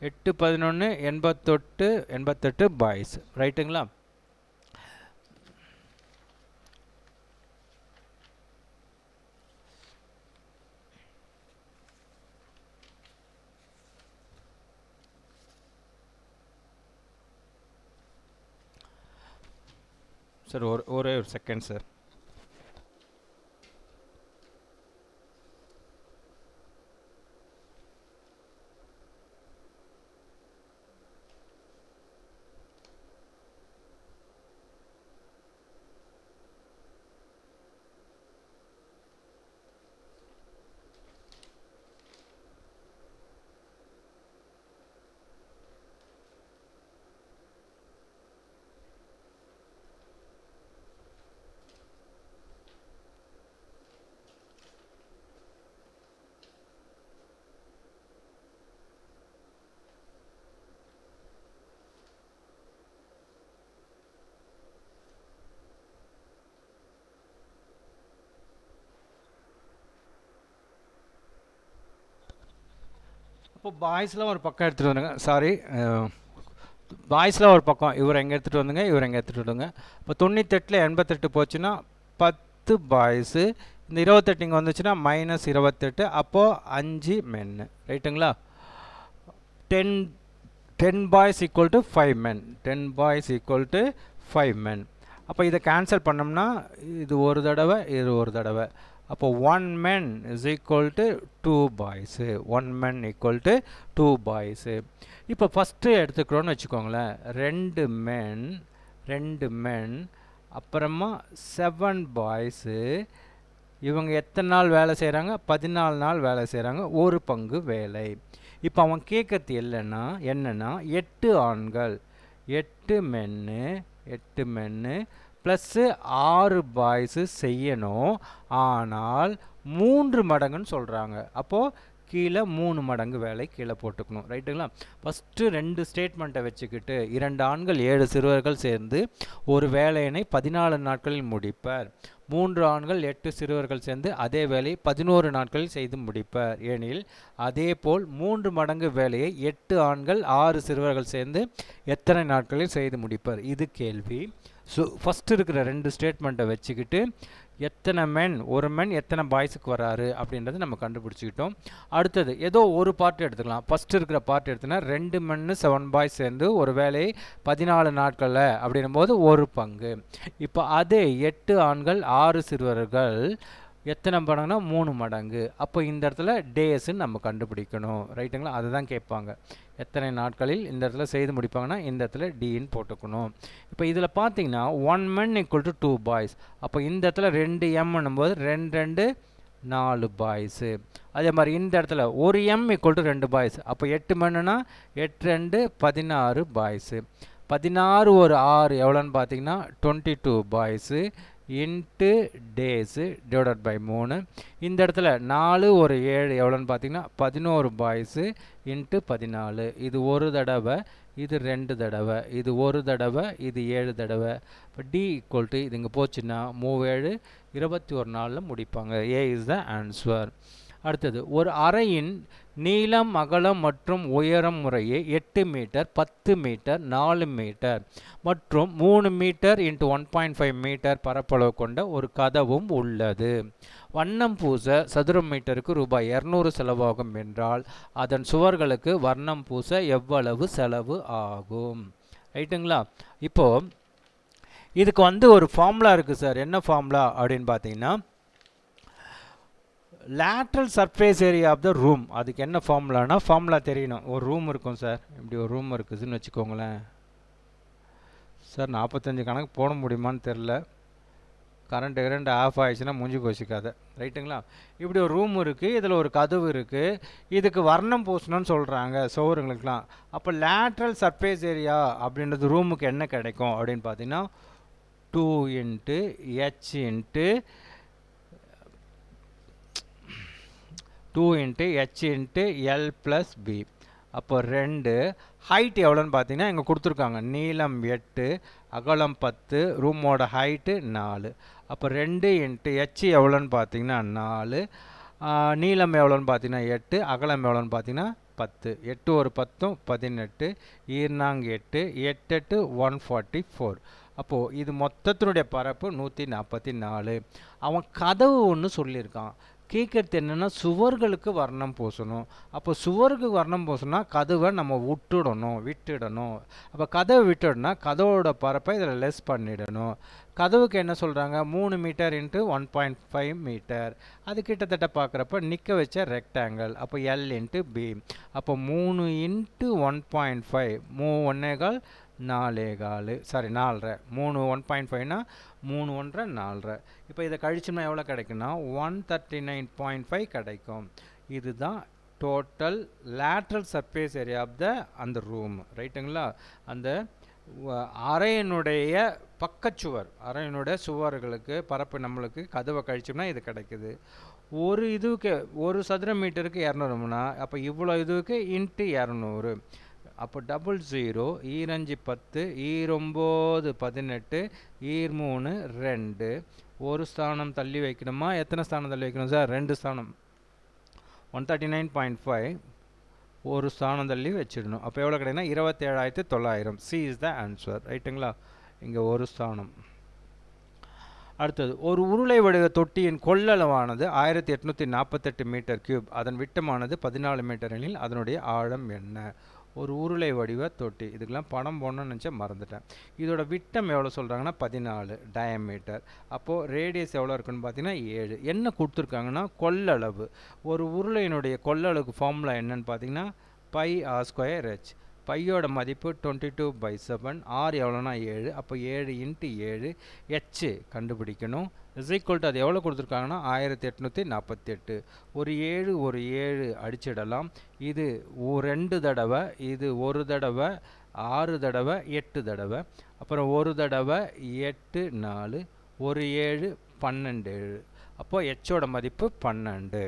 8 11 88 பாய்ஸ், ரைட்டுங்களா? சார் ஒரே ஒரு செகண்ட் சார். அப்போ பாய்ஸ்லாம் ஒரு பக்கம் எடுத்துகிட்டு வந்துங்க, சாரி பாய்ஸ்லாம் ஒரு பக்கம், இவர் எங்கே எடுத்துகிட்டு வந்துங்க, இவர் எங்கே எடுத்துகிட்டு வந்துங்க. இப்போ 98ல் 88 போச்சுன்னா 10 பாய்ஸு, இந்த 28 இங்கே வந்துச்சுன்னா -28, அப்போது 5 மென்னு, ரைட்டுங்களா. 10 boys equal to 5 men, 10 boys equal to 5 மென். அப்போ இதை கேன்சல் பண்ணோம்னா இது ஒரு தடவை, இது ஒரு தடவை. அப்போ 1 men is equal to 2 boys. 1 men equal to 2 boys. இப்போ ஃபஸ்ட்டு எடுத்துக்கிறோன்னு வச்சுக்கோங்களேன், 2 men அப்புறமா 7 பாய்ஸு. இவங்க எத்தனை நாள் வேலை செய்கிறாங்க? 14 நாள் வேலை செய்கிறாங்க, ஒரு பங்கு வேலை. இப்போ அவன் கேட்கறது என்னன்னா 8 ஆண்கள், 8 மென்னு ப்ளஸ்ஸு 6 பாய்ஸு செய்யணும், ஆனால் 3 மடங்குன்னு சொல்கிறாங்க. அப்போது கீழே 3 மடங்கு வேலை கீழே போட்டுக்கணும், ரைட்டுங்களா. ஃபஸ்ட்டு 2 ஸ்டேட்மெண்ட்டை வச்சுக்கிட்டு 2 ஆண்கள் 7 சிறுவர்கள் சேர்ந்து ஒரு வேலையினை 14 நாட்களில் முடிப்பர், 3 ஆண்கள் 8 சிறுவர்கள் சேர்ந்து அதே வேலையை 11 நாட்களில் செய்து முடிப்பர் எனில், அதே போல் 3 மடங்கு வேலையை 8 ஆண்கள் 6 சிறுவர்கள் சேர்ந்து எத்தனை நாட்களில் செய்து முடிப்பர்? இது கேள்வி. ஸோ ஃபஸ்ட்டு இருக்கிற 2 ஸ்டேட்மெண்ட்டை வச்சுக்கிட்டு எத்தனை மென், ஒரு மென் எத்தனை பாய்ஸுக்கு வராரு அப்படின்றத நம்ம கண்டுபிடிச்சிக்கிட்டோம். அடுத்தது ஏதோ ஒரு பார்ட் எடுத்துக்கலாம். ஃபஸ்ட்டு இருக்கிற பார்ட் எடுத்தோன்னா 2 மென்னு 7 பாய்ஸ் சேர்ந்து ஒரு வேலையை 14 நாட்களில் அப்படின்னும் போது ஒரு பங்கு. இப்போ அதே 8 ஆண்கள் 6 சிறுவர்கள் எத்தனை மடங்குனா 3 மடங்கு. அப்போ இந்த இடத்துல டேஸ்ன்னு நம்ம கண்டுபிடிக்கணும், ரைட்டுங்களா. அதுதான் கேட்பாங்க, எத்தனை நாட்களில் இந்த இடத்துல செய்து முடிப்பாங்கன்னா இந்த இடத்துல டின்னு போட்டுக்கணும். இப்போ இதில் பார்த்தீங்கன்னா 1 men equal to 2 boys. அப்போ இந்த இடத்துல 2 எம்னும் போது 2 4 பாய்ஸு. அதே மாதிரி இந்த இடத்துல 1 m equal to 2 பாய்ஸ். அப்போ 8 மென்னுனா 8 16 பாய்ஸு. 16 ஒரு 6 எவ்வளோன்னு பார்த்தீங்கன்னா 22 boys into days divided by 3. இந்த இடத்துல 4 ஒரு 7 எவ்வளோன்னு பார்த்தீங்கன்னா 11 பாய்ஸு இன்ட்டு 14. இது ஒரு தடவை, இது 2 தடவை, இது ஒரு தடவை, இது 7 தடவை. இப்போ டி ஈக்குவல் டு இது இங்கே போச்சுன்னா 37 21 நாளில் முடிப்பாங்க. ஏ இஸ் த ஆன்சர். அடுத்தது, ஒரு அறையின் நீளம் அகலம் மற்றும் உயரம் முறையே 8 மீட்டர் 10 மீட்டர் 4 மீட்டர் மற்றும் 3 மீட்டர் இன்ட்டு 1.5 மீட்டர் பரப்பளவு கொண்ட ஒரு கதவும் உள்ளது. வண்ணம் பூச சதுர மீட்டருக்கு ரூபாய் 200 செலவாகும் என்றால் அதன் சுவர்களுக்கு வர்ணம் பூச எவ்வளவு செலவு ஆகும்? ரைட்டுங்களா. இப்போது இதுக்கு ஒரு ஃபார்முலா இருக்குது சார். என்ன ஃபார்முலா அப்படின்னு பார்த்தீங்கன்னா, lateral surface area of the room. அதுக்கு என்ன ஃபார்முலானா, ஃபார்முலா தெரியணும். ஒரு ரூம் இருக்கும் சார், இப்படி ஒரு ரூம் இருக்குதுன்னு வச்சுக்கோங்களேன் சார். 45 கணக்கு போட முடியுமான்னு தெரில, கரண்ட் ஆஃப் ஆகிடுச்சுன்னா முடிஞ்சு போச்சு கதை, ரைட்டுங்களா. இப்படி ஒரு ரூம் இருக்குது, இதில் ஒரு கதவு இருக்குது, இதுக்கு வர்ணம் பூசணும்னு சொல்கிறாங்க சோறுங்களுக்கெலாம். அப்போ லேட்ரல் சர்ஃபேஸ் ஏரியா அப்படின்றது ரூமுக்கு என்ன கிடைக்கும் அப்படின்னு பார்த்தீங்கன்னா 2 into H into 2 into H into L plus B. அப்போ 2 ஹைட் எவ்வளோன்னு பார்த்தீங்கன்னா இங்கே கொடுத்துருக்காங்க, நீளம் 8 அகலம் 10, ரூமோட ஹைட்டு 4. அப்போ 2 இன்ட்டு ஹெச் எவ்வளோன்னு பார்த்தீங்கன்னா 4, நீளம் எவ்வளோன்னு பார்த்தீங்கன்னா 8, அகலம் எவ்வளோன்னு பார்த்தீங்கன்னா 10. 8 ஒரு 10 18, ஈர்னாங்க 8, 8 144. அப்போது இது மொத்தத்தினுடைய பரப்பு 144. அவன் கதவு ஒன்று சொல்லியிருக்கான். கேட்குறது என்னென்னா, சுவர்களுக்கு வர்ணம் பூசணும். அப்போ சுவருக்கு வர்ணம் பூசணும்னா கதவை நம்ம விட்டுடணும். அப்போ கதவை விட்டுடனா கதவோட பரப்பை இதில் லெஸ் பண்ணிடணும். கதவுக்கு என்ன சொல்கிறாங்க, 3 மீட்டர் இன்ட்டு 1.5 மீட்டர். அது கிட்டத்தட்ட பார்க்குறப்ப நிற்க வச்ச ரெக்டாங்கிள். அப்போ எல் இன்ட்டு பி. அப்போ 3 இன்ட்டு 1.5 1/4 4/4, சாரி 4.5. 3 1.5னா 3 1 4.5. இப்போ இதை கழிச்சோம்னா எவ்வளோ கிடைக்குன்னா 139.5 கிடைக்கும். இதுதான் total lateral surface area of அந்த ரூம், ரைட்டுங்களா. அந்த அறையினுடைய பக்கச்சுவர், அறையினுடைய சுவர்களுக்கு பரப்பு நம்மளுக்கு கதவை கழிச்சோம்னா இது கிடைக்குது. ஒரு இதுக்கு ஒரு சதுர மீட்டருக்கு 200னா அப்போ இவ்வளோ இதுக்கு இன்ட்டு 200. அப்போ 00 ஈரஞ்சு 10 ஈரொம்போது 18 ஈர்3 2. ஒரு ஸ்தானம் தள்ளி வைக்கணுமா, எத்தனை ஸ்தானம் தள்ளி வைக்கணும் சார்? 2 ஸ்தானம். 139.5 ஒரு ஸ்தானம் தள்ளி வச்சிடணும். அப்போ எவ்வளோ கிடைக்குன்னா 27,900. C is the answer. ரைட்டுங்களா? இங்கே ஒரு ஸ்தானம். அடுத்தது, ஒரு உருளை வடிவ தொட்டியின் கொள்ளளவானது 1848 மீட்டர் கியூப். அதன் விட்டமானது 14 மீட்டர் எனில் அதனுடைய ஆழம் என்ன? ஒரு உருளை வடிவ தொட்டி. இதுக்கெல்லாம் படம் போடணும்னு நினச்சா மறந்துட்டேன். இதோட விட்டம் எவ்வளோ சொல்கிறாங்கன்னா 14 டயமீட்டர். அப்போது ரேடியஸ் எவ்வளோ இருக்குன்னு பார்த்தீங்கன்னா 7. என்ன கொடுத்துருக்காங்கன்னா கொள்ளளவு. ஒரு உருளையினுடைய கொள்ளளவுக்கு ஃபார்முலா என்னன்னு பார்த்தீங்கன்னா பை ஆர் ஸ்கொயர் ஹெச். பையோட மதிப்பு 22/7. ஆர் எவ்வளோனா 7. அப்போ 7 × 7 ஹெச் கண்டுபிடிக்கணும். இஸ் ஈக்குவல் டு அது எவ்வளோ கொடுத்துருக்காங்கன்னா 1848. ஒரு 7 அடிச்சிடலாம். இது 2 தடவை, இது ஒரு தடவை, 6 தடவை, 8 தடவை, அப்புறம் ஒரு தடவை 8 4, ஒரு 7 12. அப்போது ஹெச்சோட மதிப்பு 12.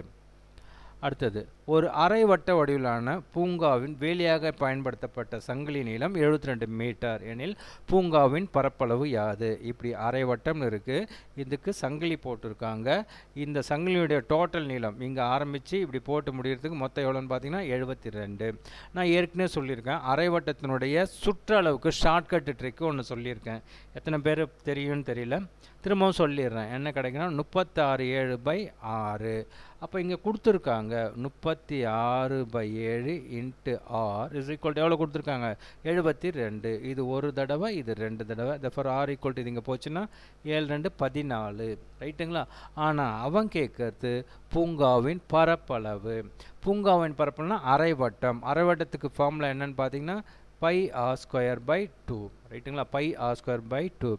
அடுத்தது, ஒரு அரை வட்ட வடிவிலான பூங்காவின் வேலியாக பயன்படுத்தப்பட்ட சங்கிலி நீளம் 72 மீட்டர் எனில் பூங்காவின் பரப்பளவு யாது? இப்படி அரை வட்டம்னு இருக்குது. இதுக்கு சங்கிலி போட்டிருக்காங்க. இந்த சங்கிலியுடைய டோட்டல் நீளம் இங்கே ஆரம்பித்து இப்படி போட்டு முடிகிறதுக்கு மொத்தம் எவ்வளோன்னு பார்த்தீங்கன்னா 72. நான் ஏற்கனவே சொல்லியிருக்கேன், அரை வட்டத்தினுடைய சுற்றளவுக்கு ஷார்ட்கட் ட்ரிக்கு ஒன்று சொல்லியிருக்கேன். எத்தனை பேர் தெரியும்னு தெரியல, திரும்பவும் சொல்லிடுறேன். என்ன கிடைக்குன்னா 36/7/6. அப்போ இங்கே கொடுத்துருக்காங்க 36/7 × ஆர் இஸ் ஈக்குவல் டு எவ்வளோ கொடுத்துருக்காங்க 72. இது ஒரு தடவை, இது 2 தடவை. தஃபார் ஆர் ஈக்குவல் டு இது இங்கே போச்சுன்னா 7 2 14. ரைட்டுங்களா? ஆனால் அவன் கேட்கறது பூங்காவின் பரப்பளவு. பூங்காவின் பரப்பளவுனா அரை வட்டம். அரை வட்டத்துக்கு ஃபார்முலா என்னன்னு பார்த்தீங்கன்னா பை ஆர் ஸ்கொயர் பை 2. ரைட்டுங்களா? Pi R square by 2.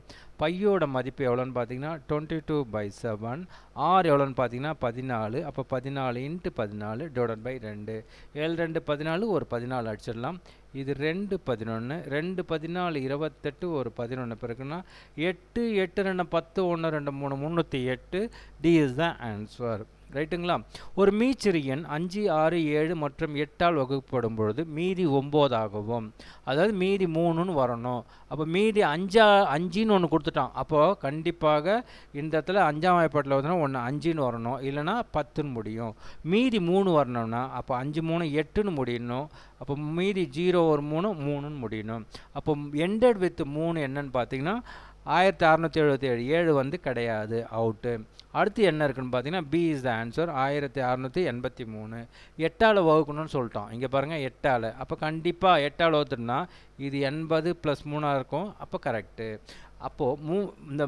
பையோட மதிப்பு எவ்வளோன்னு பார்த்தீங்கன்னா 22/7. ஆர் எவ்வளோன்னு பார்த்தீங்கன்னா 14. அப்போ 14 × 14 டிவைடட் பை 2. 7 2 14, ஒரு 14 அடிச்சிடலாம். இது 2 11, 2 14 28, ஒரு 11 பிறகுன்னா 8 8 2 10 1 2 3 308. D is the answer. ரைட்டுங்களா? ஒரு மீச்சிறு எண் 5 6 7 மற்றும் 8ஆல் வகுப்படும் பொழுது மீதி 9 ஆகவும், அதாவது மீதி 3ன்னு வரணும். அப்போ மீதி 5ன்னு ஒன்று கொடுத்துட்டான். அப்போது கண்டிப்பாக இந்த இடத்துல 5ஆம் வாய்ப்பாட்டில் வந்து ஒன்று 5ன்னு வரணும், இல்லைனா 10ன்னு முடியும். மீதி 3 வரணும்னா அப்போ 5 3 8ன்னு முடியணும். அப்போ மீதி 0 ஒரு 3 3ன்னு முடியணும். அப்போ எண்டட் வித் 3 என்னன்னு பார்த்தீங்கன்னா 1677. 7 வந்து கிடையாது, அவுட்டு. அடுத்து என்ன இருக்குன்னு பார்த்தீங்கன்னா பி இஸ் த ஆன்சர். 1683. 8ஆல் வகுக்கணும்னு சொல்லிட்டோம். இங்கே பாருங்கள் 8ஆல். அப்போ கண்டிப்பாக 8ஆல் வகுத்துனா இது 80 + 3 இருக்கும். அப்போ கரெக்டு. அப்போது இந்த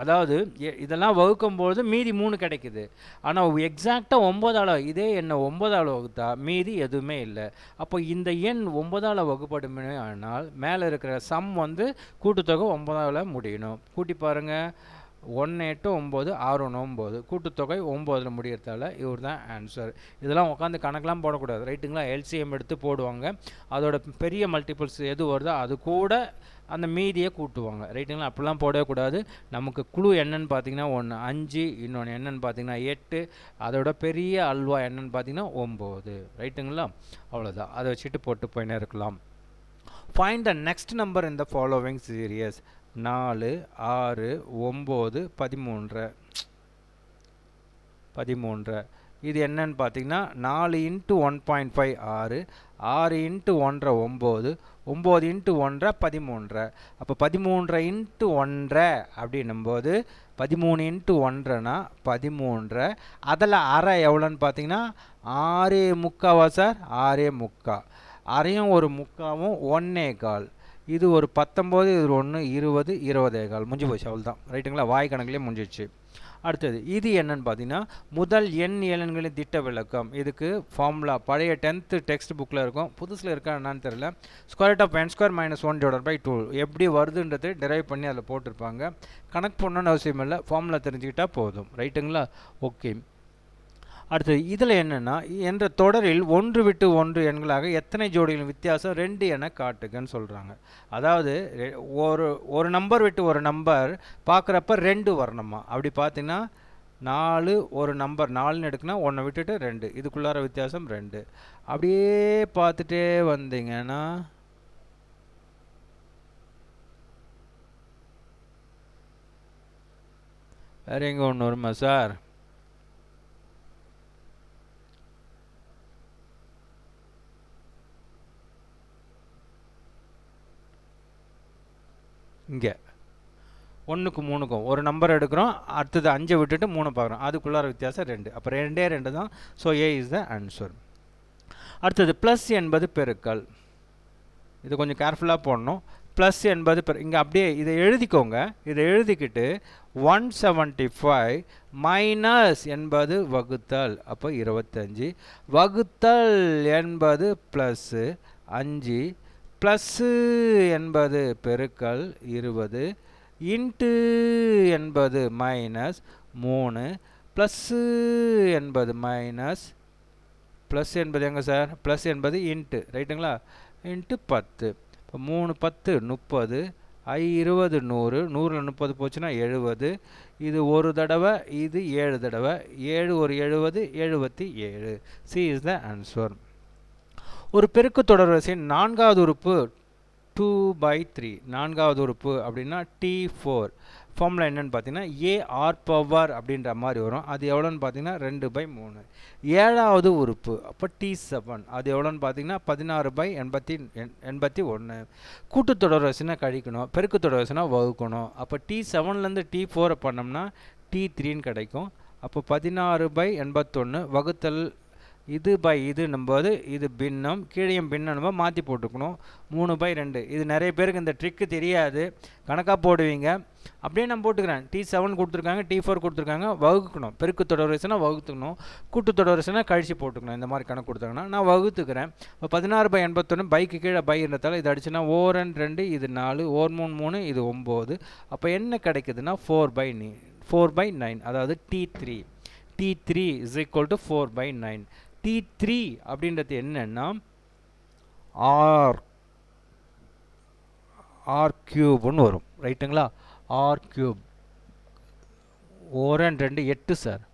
அதாவது இதெல்லாம் வகுக்கும்போது மீதி 3 கிடைக்குது. ஆனால் எக்ஸாக்டாக 9ஆல் இதே எண்ணை 9ஆல் வகுத்தா மீதி எதுவுமே இல்லை. அப்போ இந்த எண் 9ஆல் வகுப்படுமே. ஆனால் மேலே இருக்கிற சம் வந்து கூட்டுத்தொகை 9ஆல் முடியணும். கூட்டி பாருங்கள். 1 8 9 6 9. கூட்டுத்தொகை 9ல் முடியறதால இவர் தான் ஆன்சர். இதெல்லாம் உட்காந்து கணக்கெலாம் போடக்கூடாது. ரைட்டுங்களா? எல்சிஎம் எடுத்து போடுவாங்க. அதோட பெரிய மல்டிபிள்ஸ் எது வருதோ அது கூட அந்த மீதியை கூட்டுவாங்க. ரைட்டுங்களா? அப்படிலாம் போடவே கூடாது. நமக்கு குழு என்னன்னு பார்த்தீங்கன்னா 1 5, இன்னொன்று என்னன்னு பார்த்தீங்கன்னா 8, அதோட பெரிய அல்வா என்னன்னு பார்த்தீங்கன்னா 9. ரைட்டுங்களா? அவ்வளோதான். அதை வச்சுட்டு போட்டு போயினே இருக்கலாம். Find the next number in the following series. 4 6 9 13. இது என்னன்னு பார்த்தீங்கன்னா 4 × 1.5 6, 6 × 1 9, 9 × 1 13. அப்போ 13 × 1 அப்படின்னும்போது 13 × 1னா 13. அதில் அரை எவ்வளோன்னு பார்த்தீங்கன்னா 6.75 சார். 6.75. அரையும் ஒரு முக்காவும் 1/4. இது ஒரு 19, இது 1 20, 20.25. முடிஞ்சு போச்சு. அவ்வளோதான். ரைட்டுங்களா? வாய் கணக்குலேயே முடிஞ்சிச்சு. அடுத்தது இது என்னன்னு பார்த்தீங்கன்னா முதல் எண் ஏழன்களின் திட்ட விளக்கம். இதுக்கு ஃபார்முலா பழைய 10th டெக்ஸ்ட் புக்கில் இருக்கும். புதுசில் இருக்கா என்னன்னு தெரியல. ஸ்கொயர் ஆஃப் n² - 1 / 2 எப்படி வருதுன்றது டெரைவ் பண்ணி அதில் போட்டிருப்பாங்க. கணக்கு பண்ணணும்னு அவசியம் இல்லை, ஃபார்முலா தெரிஞ்சுக்கிட்டால் போதும். ரைட்டுங்களா? ஓகே. அடுத்தது இதில் என்னென்னா என்ற தொடரில் 1 விட்டு 1 எண்களாக எத்தனை ஜோடிகளின் வித்தியாசம் 2 என காட்டுகன்னு சொல்கிறாங்க. அதாவது ஒரு நம்பர் விட்டு ஒரு நம்பர் பார்க்குறப்ப 2 வரணுமா. அப்படி பார்த்தீங்கன்னா 4 ஒரு நம்பர் 4ன்னு எடுக்குன்னா 1 விட்டுட்டு 2, இதுக்குள்ளார வித்தியாசம் 2. அப்படியே பார்த்துட்டே வந்தீங்கன்னா வேற எங்கே ஒன்று வருமா சார்? இங்கே 1க்கு 3க்கும் ஒரு நம்பர் எடுக்கிறோம், அடுத்தது 5 விட்டுட்டு 3 பார்க்குறோம், அதுக்குள்ளார வித்தியாசம் 2. அப்போ 2 தான். So A is the answer. அடுத்தது ப்ளஸ் என்பது பெருக்கல். இது கொஞ்சம் கேர்ஃபுல்லாக போடணும். ப்ளஸ் என்பது இங்கே அப்படியே இதை எழுதிக்கோங்க. இதை எழுதிக்கிட்டு 175 மைனஸ் என்பது வகுத்தல், அப்போ 25 வகுத்தல் என்பது ப்ளஸ்ஸு 5 ப்ளஸ்ஸு என்பது பெருக்கல் 20 இன்ட்டு என்பது மைனஸ் 3 ப்ளஸ்ஸு என்பது மைனஸ் ப்ளஸ் என்பது எங்கே சார்? ப்ளஸ் என்பது இன்ட்டு, ரைட்டுங்களா? இன்ட்டு 10. இப்போ 3 10 30, 20 100, 100ல் 30 போச்சுன்னா 70. இது ஒரு தடவை, இது 7 தடவை, 7 ஒரு 70, 77. C is the answer. ஒரு பெருக்கு தொடர் வரிசையின் 4வது உறுப்பு 2/3. 4வது உறுப்பு அப்படின்னா T4. ஃபார்முலா என்னென்னு பார்த்தீங்கன்னா ஏஆர் பவர் அப்படின்ற மாதிரி வரும். அது எவ்வளோன்னு பார்த்தீங்கன்னா 2/3. 7வது உறுப்பு அப்போ T7. அது எவ்வளோன்னு பார்த்தீங்கன்னா 16/81. கூட்டுத்தொடர் வரிசைனா கழிக்கணும், பெருக்கு தொடர் வரிசைனா வகுக்கணும். அப்போ T7லேருந்து T4 பண்ணோம்னா T3ன்னு கிடைக்கும். அப்போ 16/81 வகுத்தல் இது பை இதுன்னும்போது இது பின்னம், கீழையும் பின்னணுமோ மாற்றி போட்டுக்கணும். 3/2. இது நிறைய பேருக்கு இந்த ட்ரிக்கு தெரியாது, கணக்காக போடுவீங்க. அப்படியே நான் போட்டுக்கிறேன். T7 கொடுத்துருக்காங்க, T4 கொடுத்துருக்காங்க, வகுக்கணும். பெருக்கு தொடர் வரிசைனா வகுத்துக்கணும், கூட்டு தொடர் வரிசைனா கழிச்சு போட்டுக்கணும். இந்த மாதிரி கணக்கு கொடுத்தாங்கன்னா நான் வகுத்துக்கிறேன். இப்போ 16/81 பைக்கு கீழே பை இருந்ததால் இது அடிச்சுன்னா 4 இது 4, 3 3 இது 9. அப்போ என்ன கிடைக்குதுன்னா 4/9, அதாவது T3. T3 is equal to 4/9. T3 அப்படின்றது என்னன்னா R கியூப்னு வரும், ரைட்டுங்களா? R cube. 4 2 8 சார்.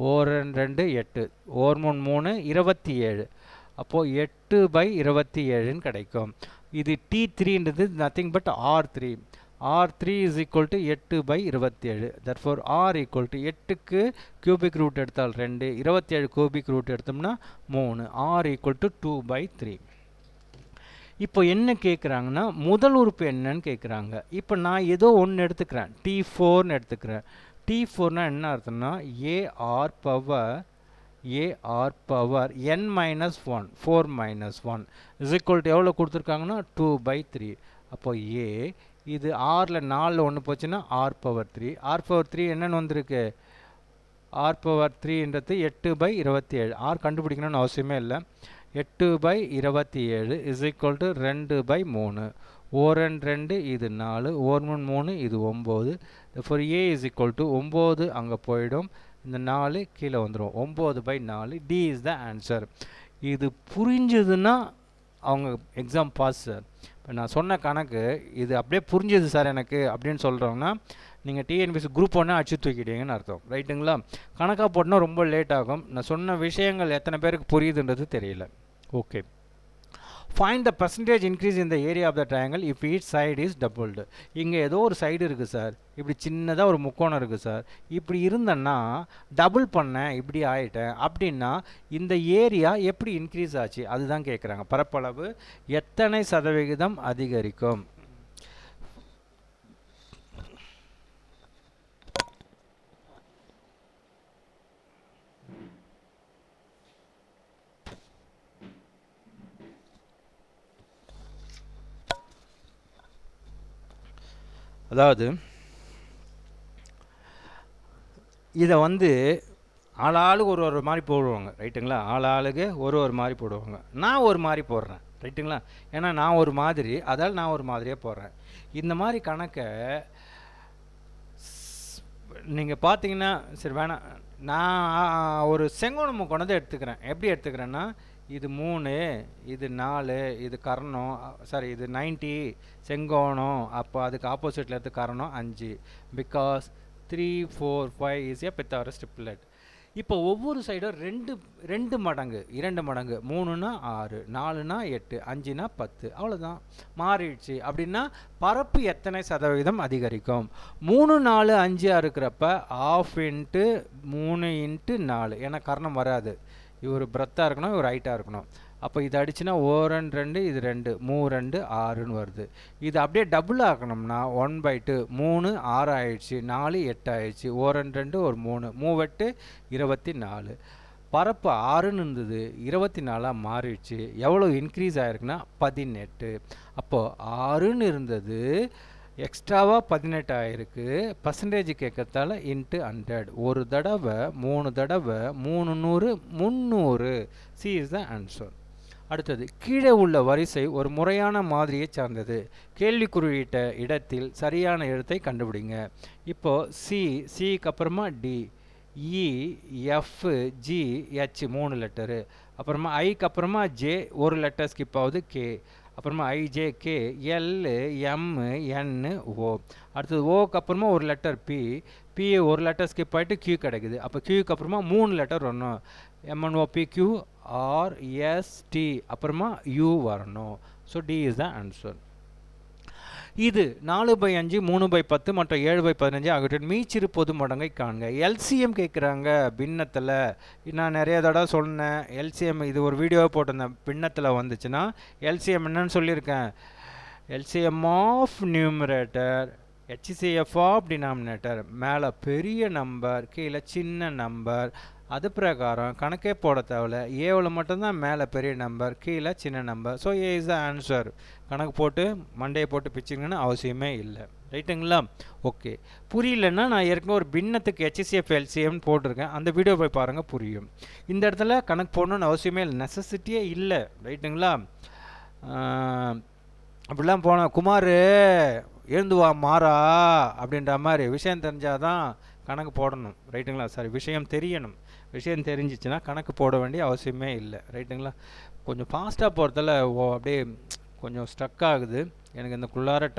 4 2 8, 4 3 27. அப்போது 8/27ன்னு கிடைக்கும். இது T3ன்றது nothing but R3. R3 is equal to 8/27. therefore R equal to 8க்கு cubic root எடுத்தால் 2, 27 cubic root எடுத்தோம்னா 3. R equal to 2/3. இப்போ என்ன கேட்குறாங்கன்னா முதல் உறுப்பு என்னன்னு கேட்குறாங்க. இப்போ நான் ஏதோ ஒன்று எடுத்துக்கிறேன், T4ன்னு எடுத்துக்கிறேன். T4னா என்ன அர்த்தம்னா A R power n-1, 4 - 1 is equal to எவ்வளோ கொடுத்துருக்காங்கன்னா 2/3. அப்போ ஏ இது ஆரில் 4ல் 1 போச்சுன்னா R⁻3. R⁻3 என்னென்னு வந்திருக்கு? R⁻3ன்றது 8/27. R கண்டுபிடிக்கணும்னு அவசியமே இல்லை. 8/27 இஸ் ஈக்குவல் டு 2/3. 4 2 இது 4, 1 3 இது 9. For A is equal to 9 அங்கே போயிடும், இந்த 4 கீழே வந்துடும். 9/4. D is the answer. இது புரிஞ்சுதுன்னா அவங்க எக்ஸாம் பாஸ் சார். இப்போ நான் சொன்ன கணக்கு இது அப்படியே புரிஞ்சுது சார் எனக்கு அப்படின்னு சொல்கிறோங்கன்னா நீங்கள் டிஎன்பிஎஸ்சி குரூப் 1 அடிச்சு தூக்கிட்டீங்கன்னு அர்த்தம், ரைட்டுங்களா? கணக்காக போட்டோன்னா ரொம்ப லேட் ஆகும். நான் சொன்ன விஷயங்கள் எத்தனை பேருக்கு புரியுதுன்றது தெரியல. Okay. Find the percentage increase in the area of the triangle if each side is doubled. இங்கே ஏதோ ஒரு சைடு இருக்குது சார், இப்படி சின்னதாக ஒரு முக்கோணம் இருக்குது சார், இப்படி இருந்தேன்னா டபுள் பண்ணேன், இப்படி ஆகிட்டேன் அப்படின்னா இந்த ஏரியா எப்படி இன்க்ரீஸ் ஆச்சு அதுதான் கேட்குறாங்க. பரப்பளவு எத்தனை சதவிகிதம் அதிகரிக்கும்? அதாவது இதை வந்து ஆளாளுக்கு ஒரு மாதிரி போடுவாங்க, ரைட்டுங்களா? ஆளாளுக்கு ஒரு மாதிரி போடுவாங்க. நான் ஒரு மாதிரி போடுறேன், ரைட்டுங்களா? ஏன்னா நான் ஒரு மாதிரி, அதால் நான் ஒரு மாதிரியே போடுறேன். இந்த மாதிரி கணக்கை நீங்கள் பார்த்தீங்கன்னா சரி வேணாம், நான் ஒரு செங்கோண முக்கோணத்தை எடுத்துக்கிறேன். எப்படி எடுத்துக்கிறேன்னா இது 3, இது 4, இது கர்ணம், சாரி இது 90 செங்கோணம். அப்போ அதுக்கு ஆப்போசிட்டில் எடுத்து கர்ணம் 5. Because 3 4 5 is a Pythagoras triplet. இப்போ ஒவ்வொரு சைடும் ரெண்டு மடங்கு, 2 மடங்கு. 3னா 6, 4னா 8, 5னா 10. அவ்வளோதான், மாறிடுச்சு. அப்படின்னா பரப்பு எத்தனை சதவிகிதம் அதிகரிக்கும்? 3 4 5 இருக்கிறப்ப 1/2 × 3 × 4. ஏன்னா கர்ணம் வராது, இவர் பிரெத்தாக இருக்கணும், இவர் ஹைட்டாக இருக்கணும். அப்போ இது அடிச்சுன்னா ஓ 2 2 இது 2 3 2 6ன்னு வருது. இது அப்படியே டபுள் ஆக்கணும்னா 1/2 3 6 ஆயிடுச்சு, 4 8 ஆயிடுச்சு, ஓ 2 2 ஒரு 3 8 24. பரப்பு 6ன்னு இருந்தது 24ஆக மாறிடுச்சு. எவ்வளோ இன்க்ரீஸ் ஆகிருக்குன்னா 18. அப்போது 6ன்னு இருந்தது எக்ஸ்ட்ராவாக 18 ஆகிருக்கு. பர்சன்டேஜ் கேட்கறதால இன்ட்டு 100. ஒரு தடவை 3 தடவை 300 300. C is the answer. அடுத்தது, கீழே உள்ள வரிசை ஒரு முறையான மாதிரியை சார்ந்தது. கேள்விக்குறியிட்ட இடத்தில் சரியான எழுத்தை கண்டுபிடிங்க. இப்போது சிக்கு அப்புறமா டி, இ, எஃப், ஜி, ஹெச் 3 லெட்டரு. அப்புறமா ஐக்கு அப்புறமா ஜே ஒரு லெட்டர் ஸ்கிப் ஆகுது கே. அப்புறமா I J K, L, M, N, O. அடுத்தது ஓக்கு அப்புறமா ஒரு லெட்டர் பி, பி ஒரு லெட்டர் ஸ்கிப் ஆகிட்டு கியூ கிடைக்குது. அப்போ கியூக்கு அப்புறமா 3 லெட்டர் வரணும். M N O P Q R S T அப்புறமா யூ வரணும். So D is the answer. இது 4/5 3/10 மற்றும் 7/15 ஆகியவற்றின் மீச்சிறு பொது மடங்கை காண்க. எல்சிஎம் கேட்குறாங்க பின்னத்தில். நான் நிறைய தடவை சொன்னேன் எல்சிஎம், இது ஒரு வீடியோவை போட்டிருந்தேன். பின்னத்தில் வந்துச்சுன்னா எல்சிஎம் என்னன்னு சொல்லியிருக்கேன். LCM of numerator, HCF of denominator. மேலே பெரிய நம்பர், கீழே சின்ன நம்பர். அது பிரகாரம் கணக்கே போட தேவையில்ல. ஏவில் மட்டும்தான் மேலே பெரிய நம்பர், கீழே சின்ன number. So A is the answer. கணக்கு போட்டு மண்டையை போட்டு பிச்சிங்கன்னு அவசியமே இல்லை. ரைட்டுங்களா? ஓகே. புரியலன்னா நான் ஏற்கனவே ஒரு பின்னத்துக்கு ஹெச்சிசிஎஃப் எல்சிஎம்னு போட்டிருக்கேன். அந்த வீடியோ போய் பாருங்கள், புரியும். இந்த இடத்துல கணக்கு போடணுன்னு அவசியமே இல்லை, நெசசிட்டியே இல்லை. ரைட்டுங்களா? அப்படிலாம் போனேன், குமார் எழுந்து வா மாறா அப்படின்ற மாதிரி விஷயம் தெரிஞ்சாதான் கணக்கு போடணும். ரைட்டுங்களா? சாரி, விஷயம் தெரியணும். விஷயம் தெரிஞ்சிச்சுன்னா கணக்கு போட வேண்டிய அவசியமே இல்லை. ரைட்டுங்களா? கொஞ்சம் ஃபாஸ்ட்டாக போகிறதால அப்படியே கொஞ்சம் ஸ்டக் ஆகுது. எனக்கு இந்த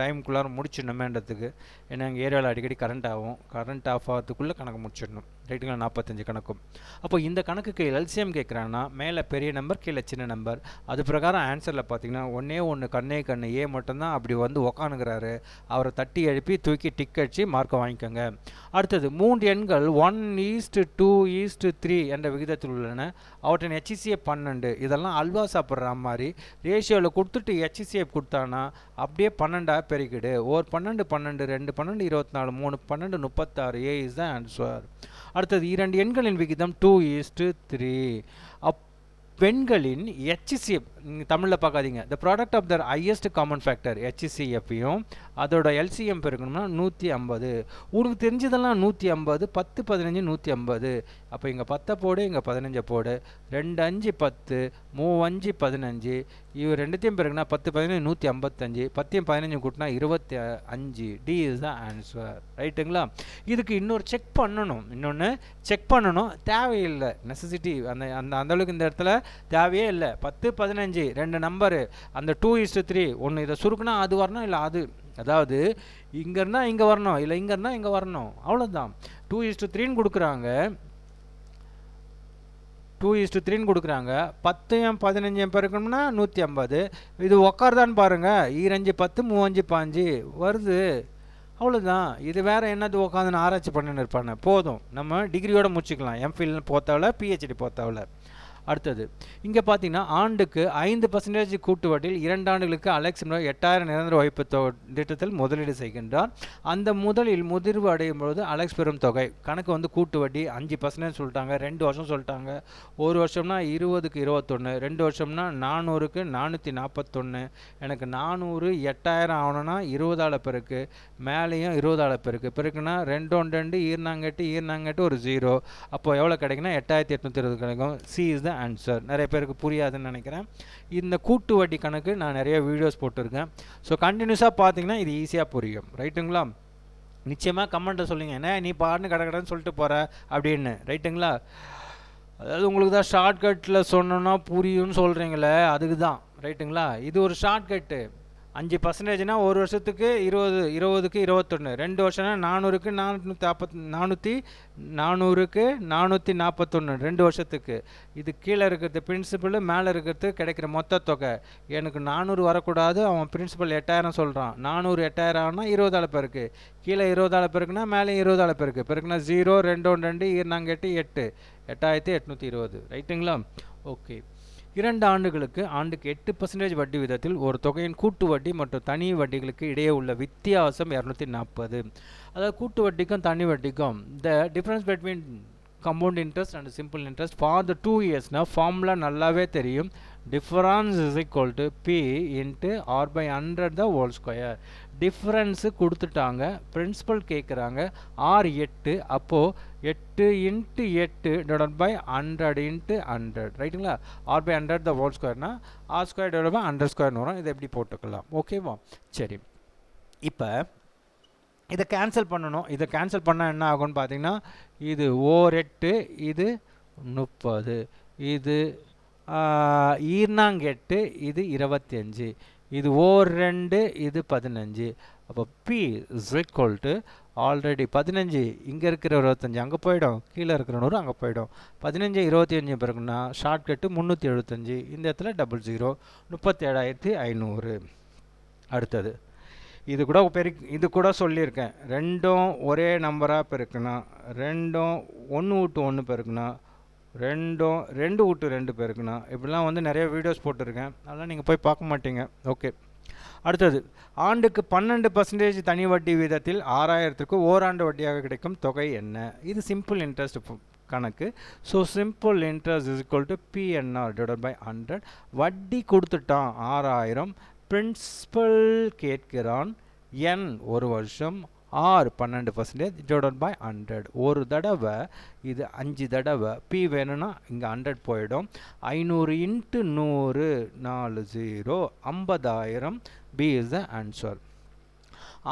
டைமுக்குள்ளார முடிச்சிடணுமேன்றதுக்கு. ஏன்னா எங்கள் ஏரியாவில் அடிக்கடி கரண்ட் ஆகும். கரண்ட் ஆஃப் ஆகிறதுக்குள்ளே கணக்கு முடிச்சிடணும். ரைட்டுங்களா? 45 கணக்கும். அப்போ இந்த கணக்குக்கு எல்சிஎம் கேட்குறாங்கன்னா மேலே பெரிய நம்பர், கீழே சின்ன நம்பர். அது பிரகாரம் ஆன்சரில் பார்த்தீங்கன்னா ஒன்று கண்ணு ஏ மட்டும்தான் அப்படி வந்து உக்கானுங்கிறாரு. அவரை தட்டி எழுப்பி தூக்கி டிக் அடித்து மார்க்கை வாங்கிக்கோங்க. அடுத்தது 3 எண்கள் 1:2:3 என்ற விகிதத்தில் உள்ளன. அவற்றின் ஹெச்சிசிஎஃப் 12. இதெல்லாம் அல்வா சாப்பிட்ற மாதிரி ரேஷியோவில் கொடுத்துட்டு ஹெச்சிசிஎஃப் கொடுத்தானா அப்படியே 12 பெருக்கிடு. ஒரு 12 12 2 12 24 3 12 36. ஏ இஸ் த ஆன்சர். அடுத்தது, 2 எண்களின் விகிதம் 2:3. பெண்களின் ஹெச்சிசிஎஃப் நீங்கள் தமிழில் பார்க்காதீங்க. The product of the highest common factor ஹெச்சிசிஎஃப்பையும் அதோட எல்சிஎம் பெருக்கணும்னா 150. உங்களுக்கு தெரிஞ்சதெல்லாம் 150, 10 15 150. அப்போ இங்கே 10 போடு, இங்கே 15 போடு. 2 5 10, 3 5 15. இவர் ரெண்டுத்தையும் பெருக்குனா 10 15 155. 10 15 கூட்டினா 25. D is the answer. ரைட்டுங்களா? இதுக்கு இன்னொரு செக் பண்ணணும். தேவையில்லை, நெசசிட்டி அந்த அளவுக்கு இந்த இடத்துல தேவையே இல்லை. 10 15 2 நம்பரு, அந்த 2:3. ஒன்று இதை சுருக்குனா அது வரணும், இல்லை அது, அதாவது இங்கே இருந்தால் இங்கே வரணும், இல்லை இங்கே இருந்தால் இங்கே வரணும். அவ்வளோதான். 2:3ன்னு கொடுக்குறாங்க. 2:3ன்னு கொடுக்குறாங்க. 10 15 பெருக்கணும்னா 150. இது உக்காருதான்னு பாருங்கள். 2 10 3 5 15 வருது. அவ்வளோதான். இது வேறு என்னது உட்காந்து ஆராய்ச்சி பண்ணின்னு இருப்பானே. போதும், நம்ம டிகிரியோட முடிச்சுக்கலாம். எம்ஃபில் போத்தாவில், பிஹெச்டி போத்தாவில். அடுத்தது, இங்கே பார்த்தீங்கன்னா ஆண்டுக்கு 5% கூட்டு வட்டியில் 2 ஆண்டுகளுக்கு அலெக்ஸ் 8000 நிரந்தர வைப்பு திட்டத்தில் முதலீடு செய்கின்றார். அந்த முதலில் முதிர்வு அடையும் பொழுது அலெக்ஸ் பெறும் தொகை. கணக்கு வந்து கூட்டு வட்டி 5% சொல்லிட்டாங்க. 2 வருஷம் சொல்லிட்டாங்க. ஒரு வருஷம்னா 20க்கு 21, 2 வருஷம்னா 400க்கு 441. எனக்கு 400 8000 ஆகணும்னா 20ஆல் பெருக்கு, மேலேயும் 20ஆல் பெருக்குன்னா 2 1 2 ஈர்னாங்கட்டு ஒரு 0. அப்போ எவ்வளோ கிடைக்குன்னா 8820 கிடைக்கும். C is the answer. நிறைய பேருக்கு புரியாதுன்னு நினைக்கிறேன். இந்த கூட்டு வட்டி கணக்கு நான் நிறைய வீடியோஸ் போட்டிருக்கேன். ஸோ கண்டினியூஸாக பார்த்தீங்கன்னா இது ஈஸியாக புரியும். ரைட்டுங்களா? நிச்சயமாக கமெண்ட்டை சொல்லுங்கள். என்ன நீ பாட்டுன்னு கடன்னு சொல்லிட்டு போகிற அப்படின்னு. ரைட்டுங்களா? அதாவது உங்களுக்கு தான் ஷார்ட்கட்டில் சொன்னோன்னா புரியும்னு சொல்கிறீங்களே, அதுக்கு தான். ரைட்டுங்களா? இது ஒரு ஷார்ட்கட்டு. 5%னா ஒரு வருஷத்துக்கு 20க்கு 21. 2 வருஷம்னா 400க்கு 441. 2 வருஷத்துக்கு. இது கீழே இருக்கிறது பிரின்சிபல், மேலே இருக்கிறது கிடைக்கிற மொத்த தொகை. எனக்கு 400 வரக்கூடாது. அவன் பிரின்சிபல் 8000 சொல்கிறான். 400 8000 ஆனால் 20ஆல் பெருக்கு. கீழே 20ஆல் பெருக்குனா மேலே 20ஆல் பெருக்கு. பெருக்குனா 0 2 1 2 8 8820. ரைட்டுங்களா? ஓகே. 2 ஆண்டுகளுக்கு ஆண்டுக்கு 8% வட்டி விதத்தில் ஒரு தொகையின் கூட்டு வட்டி மற்றும் தனி வட்டிகளுக்கு இடையே உள்ள வித்தியாசம் 240. அதாவது கூட்டு வட்டிக்கும் தனி வட்டிக்கும் the difference between compound interest and simple interest for the 2 years formula நல்லாவே தெரியும். difference is equal to p into r by 100 the whole square. Difference கொடுத்துட்டாங்க, பிரின்சிபல் கேட்குறாங்க, ஆர் 8, அப்போது 8 × 8 டிவைட் பை 100 × 100 ரைட்டுங்களா. ஆர் பை 100 த ஹோல் ஸ்கொயர்னா R square divide by 100 ஸ்கொயர்னு வரும். இதை எப்படி போட்டுக்கலாம், ஓகேவா. சரி, இப்போ இதை கேன்சல் பண்ணணும். இதை கேன்சல் பண்ணால் என்ன ஆகும்னு பார்த்தீங்கன்னா, இது ஓர் 8, இது 30, இது ஈர்னாங்கெட்டு, இது 25, இது ஓர் 2, இது 15. அப்போ B is equal to already 15 இங்கே இருக்கிற 25 அங்கே போயிடும், கீழே இருக்கிற 100 அங்கே போயிடும். 15 25 பிறகுன்னா ஷார்ட்கட்டு 375, இந்த இடத்துல 00, 37,500. அடுத்தது இது கூட சொல்லியிருக்கேன், ரெண்டும் ஒரே நம்பராக பெருக்குனா, ரெண்டும் 1 விட்டு 1 பெருக்குனா, ரெண்டும் 2 விட்டு 2 பெருக்குனா, இப்படிலாம் வந்து நிறைய வீடியோஸ் போட்டிருக்கேன், அதெல்லாம் நீங்கள் போய் பார்க்க மாட்டீங்க. ஓகே, அடுத்தது ஆண்டுக்கு 12% தனி வட்டி வீதத்தில் 6000க்கு ஓராண்டு வட்டியாக கிடைக்கும் தொகை என்ன? இது சிம்பிள் இன்ட்ரெஸ்ட் கணக்கு. So simple interest is equal to P N R divide by 100. வட்டி கொடுத்துட்டான் 6000, பிரின்சிபல் கேட்கிறான் என் ஒரு வருஷம், ஆர் 12% டிவைட் பை 100. ஒரு தடவை இது 5 தடவை, பி வேணும்னா இங்கே 100 போயிடும். 500 × 100 40, 50,000. B is the answer.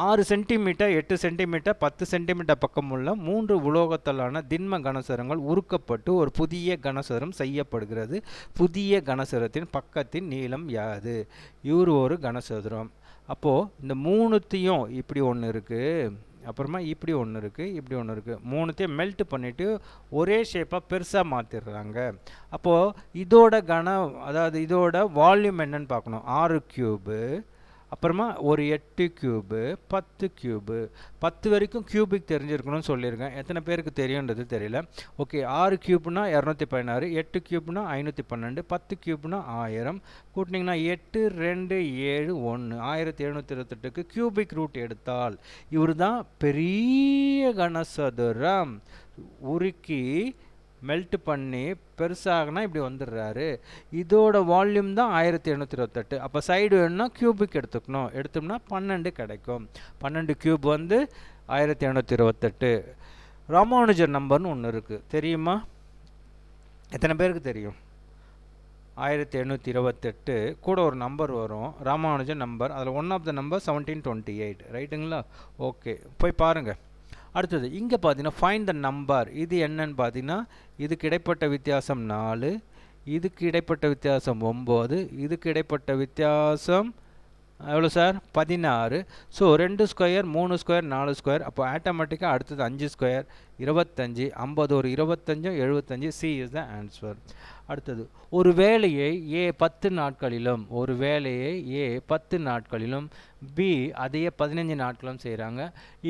6 centimetre 8 centimetre 10 centimetre பக்கமுள்ள 3 உலோகத்தாலான திண்ம கனசரங்கள் உருக்கப்பட்டு ஒரு புதிய கனசரம் செய்யப்படுகிறது. புதிய கனசரத்தின் பக்கத்தின் நீளம் யாது? இவர் ஒரு கனசதுரம். அப்போது இந்த மூணுத்தையும் இப்படி ஒன்று இருக்குது, அப்புறமா இப்படி ஒன்று இருக்குது, இப்படி ஒன்று இருக்குது, மூணுத்தையும் மெல்ட் பண்ணிவிட்டு ஒரே ஷேப்பாக பெருசாக மாற்றிடுறாங்க. அப்போது இதோட அதாவது இதோட வால்யூம் என்னன்னு பார்க்கணும். 6 கியூபு, அப்புறமா ஒரு 8 கியூபு, 10 கியூபு. 10 வரைக்கும் கியூபிக் தெரிஞ்சிருக்கணும்னு சொல்லியிருக்கேன், எத்தனை பேருக்கு தெரியுன்றது தெரியல. ஓகே, 6 கியூப்னா 216, 8 கியூப்னா 512, 10 கியூப்னா 1000 கூட்டினீங்கன்னா 8 2 7 1 1728க்கு கியூபிக் ரூட் எடுத்தால் இவர் தான் பெரிய கனசதுரம். உருக்கி மெல்ட் பண்ணி பெருசாகனா இப்படி வந்துடுறாரு. இதோட வால்யூம் தான் 1728. அப்போ சைடு வேணும்னா கியூபிக் எடுத்தோம்னா 12 கிடைக்கும். 12 கியூப் வந்து 1728. ராமானுஜர் நம்பர்னு ஒன்று இருக்குது, தெரியுமா? எத்தனை பேருக்கு தெரியும்? 1728 கூட ஒரு நம்பர் வரும், ராமானுஜர் நம்பர். அதில் ஒன் ஆஃப் த நம்பர் 1728 ரைட்டுங்களா. ஓகே, போய் பாருங்கள். அடுத்தது இங்கே பார்த்தீங்கன்னா ஃபைண்ட் த நம்பர். இது என்னன்னு பார்த்தீங்கன்னா, இதுக்கு இடைப்பட்ட வித்தியாசம் 4, இதுக்கு இடைப்பட்ட வித்தியாசம் 9, இதுக்கு இடைப்பட்ட வித்தியாசம் எவ்வளோ sir? 16. So 2 square 3 square 4 square. அப்போ ஆட்டோமேட்டிக்காக அடுத்தது 5 ஸ்கொயர் 25, 50 ஒரு 25 75. C is the answer. அடுத்தது ஒரு வேலையை ஏ 10 நாட்களிலும், ஒரு வேலையை ஏ 10 நாட்களிலும் பி அதையே 15 நாட்களும் செய்கிறாங்க.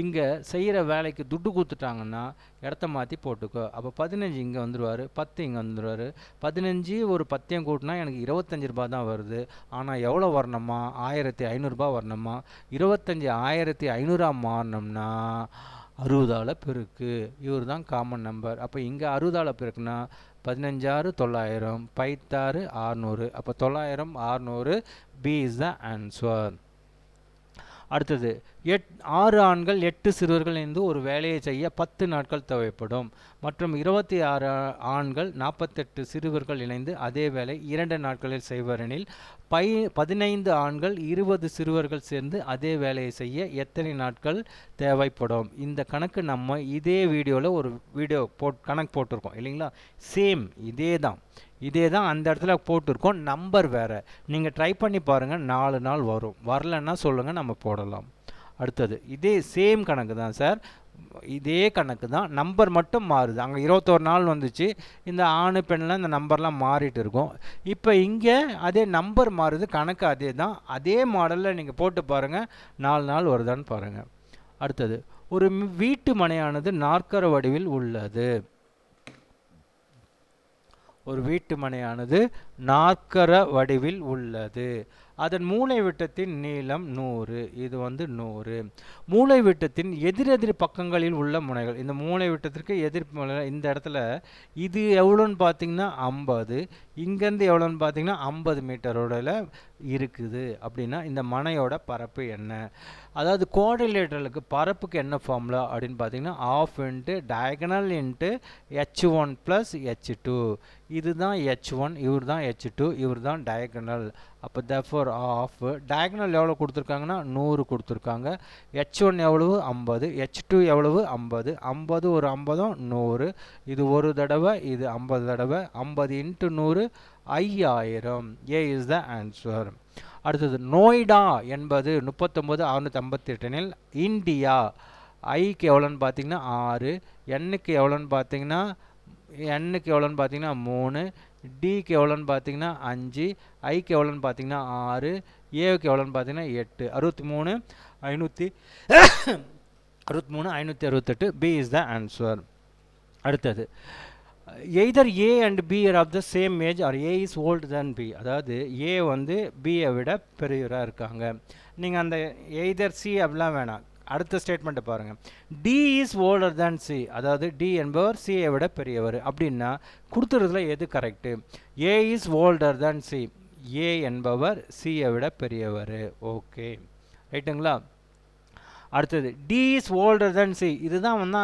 இங்கே செய்கிற வேலைக்கு துட்டு கொடுத்துட்டாங்கன்னா இடத்த மாற்றி போட்டுக்கோ. அப்போ 15 இங்கே வந்துடுவார், 10 இங்கே வந்துடுவார். 15 ஒரு 10 கூட்டினா எனக்கு 25 ரூபா தான் வருது. ஆனால் எவ்வளோ வரணுமா? 1500 வரணுமா? 25 1500 மாறணும்னா 60ஆல் பெருக்கு. இவர் தான் காமன் நம்பர். அப்போ இங்கே 60ஆல் பெருக்குன்னா 15 900, 5 600. அப்போ 900 600. B is the answer. அடுத்தது 6 ஆண்கள் 8 சிறுவர்கள் இருந்து ஒரு வேலையை செய்ய 10 நாட்கள் தேவைப்படும். மற்றும் 26 ஆண்கள் 48 சிறுவர்கள் இணைந்து அதே வேலை 2 நாட்களில் செய்வரெனில் 15 ஆண்கள் 20 சிறுவர்கள் சேர்ந்து அதே வேலையை செய்ய எத்தனை நாட்கள் தேவைப்படும்? இந்த கணக்கு நம்ம இதே வீடியோவில் ஒரு கணக்கு போட்டிருக்கோம் இல்லைங்களா. சேம் இதே தான் அந்த இடத்துல போட்டிருக்கோம், நம்பர் வேறு. நீங்கள் ட்ரை பண்ணி பாருங்கள், 4 நாள் வரும். வரலன்னா சொல்லுங்கள், நம்ம போடலாம். அடுத்தது இதே சேம் கணக்கு தான் சார், இதே கணக்கு தான், நம்பர் மட்டும் மாறுது. அங்கே 21 நாள் வந்துச்சு, இந்த ஆணு பெண்ணில் இந்த நம்பர்லாம் மாறிட்டு இருக்கும். இப்போ இங்கே அதே நம்பர் மாறுது, கணக்கு அதே தான். அதே மாடலில் நீங்கள் போட்டு பாருங்கள், 4 நாள் வருதான்னு பாருங்கள். அடுத்தது ஒரு வீட்டு மனையானது நாற்கர வடிவில் உள்ளது. ஒரு வீட்டு மனையானது நாற்கர வடிவில் உள்ளது. அதன் மூலைவிட்டத்தின் நீளம் 100. இது வந்து 100. மூலைவிட்டத்தின் எதிரெதிர் பக்கங்களில் உள்ள முனைகள். இந்த மூலைவிட்டத்திற்கு எதிர் இந்த இடத்துல இது எவ்வளோன்னு பார்த்தீங்கன்னா 50. இங்கேருந்து எவ்வளோன்னு பார்த்தீங்கன்னா 50 மீட்டரோட இருக்குது. அப்படின்னா இந்த மனையோட பரப்பு என்ன? அதாவது குவாட்ரிலேட்டரலுக்கு பரப்புக்கு என்ன ஃபார்முலா அப்படின்னு பார்த்தீங்கன்னா of into diagonal into h1 plus h2. இதுதான் h1, இவர் தான் h2, இவர் தான் டயகனல். அப்போ therefore ஆஃப் டயகனல் எவ்வளோ கொடுத்துருக்காங்கன்னா 100 கொடுத்துருக்காங்க. h1 எவ்வளவு 50, h2 எவ்வளவு 50, 50 ஒரு 50 100. இது ஒரு தடவை, இது 50 தடவை. 50 into 100 5000. A is the answer. அடுத்தது நோய்டா என்பது 39658 இந்தியா. ஐக்கு எவ்வளோன்னு பார்த்தீங்கன்னா 6, எண்ணுக்கு எவ்வளோன்னு பார்த்தீங்கன்னா 3, டிக்கு எவ்வளோன்னு பார்த்தீங்கன்னா 5, ஐக்கு எவ்வளோன்னு பார்த்தீங்கன்னா 6, ஏவுக்கு எவ்வளோன்னு பார்த்தீங்கன்னா 8. 63,568. B is the answer. அடுத்தது either A and B are of the same age or A is old than B. அதாவது ஏ வந்து பியை விட பெரியவராக இருக்காங்க. நீங்கள் அந்த எய்தர் சி அப்படிலாம் வேணாம். அடுத்த ஸ்டேட்மெண்ட்டை பாருங்கள். D is older than C. அதாவது டி என்பவர் சியை விட பெரியவர். அப்படின்னா கொடுத்துறதுல எது correct? A is older than C. A என்பவர் சியை விட பெரியவர். ஓகே, ரைட்டுங்களா? அடுத்தது D is older than C. இதுதான் வந்து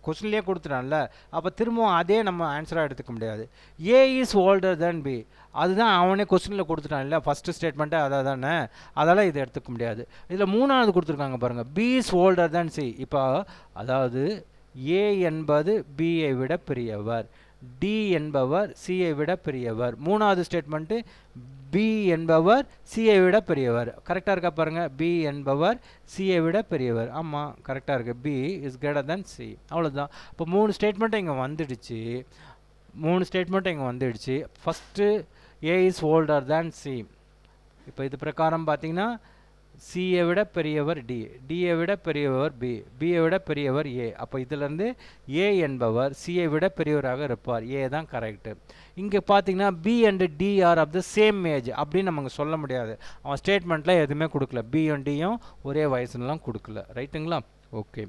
கொஸ்டின்லேயே கொடுத்துட்டான்ல, அப்போ திரும்பவும் அதே நம்ம ஆன்சராக எடுத்துக்க முடியாது. ஏ இஸ் ஓல்டர் தென் பி, அதுதான் அவனே கொஸ்டினில் கொடுத்துட்டான் இல்லை, ஃபஸ்ட்டு ஸ்டேட்மெண்ட்டு அதை தானே, அதெல்லாம் இதை எடுத்துக்க முடியாது. இதில் மூணாவது கொடுத்துருக்காங்க பாருங்கள், B is older than C. இப்போ அதாவது ஏ என்பது பியை விட பெரியவர், டி என்பவர் சியை விட பெரியவர். மூணாவது ஸ்டேட்மெண்ட்டு பி என்பவர் சியை விட பெரியவர். கரெக்டாக இருக்கா பாருங்கள், பி என்பவர் சியை விட பெரியவர். ஆமாம், கரெக்டாக இருக்குது. B is greater than C. அவ்வளோதான். இப்போ மூணு ஸ்டேட்மெண்ட்டு இங்கே வந்துடுச்சு. First A is older than C. இப்போ இது பிரகாரம் பார்த்தீங்கன்னா சியை விட பெரியவர் டி, டியை விட பெரியவர் பி, பியை விட பெரியவர் ஏ. அப்போ இதிலேருந்து ஏ என்பவர் சியை விட பெரியவராக இருப்பார். ஏ தான் கரெக்டு. இங்கே பார்த்தீங்கன்னா B and D are of the same age அப்படின்னு நமக்கு சொல்ல முடியாது. அவன் ஸ்டேட்மெண்ட்டில் எதுவுமே கொடுக்கல, பியும் டியும் ஒரே வயசுலாம் கொடுக்கல. ரைட்டுங்களா? ஓகே.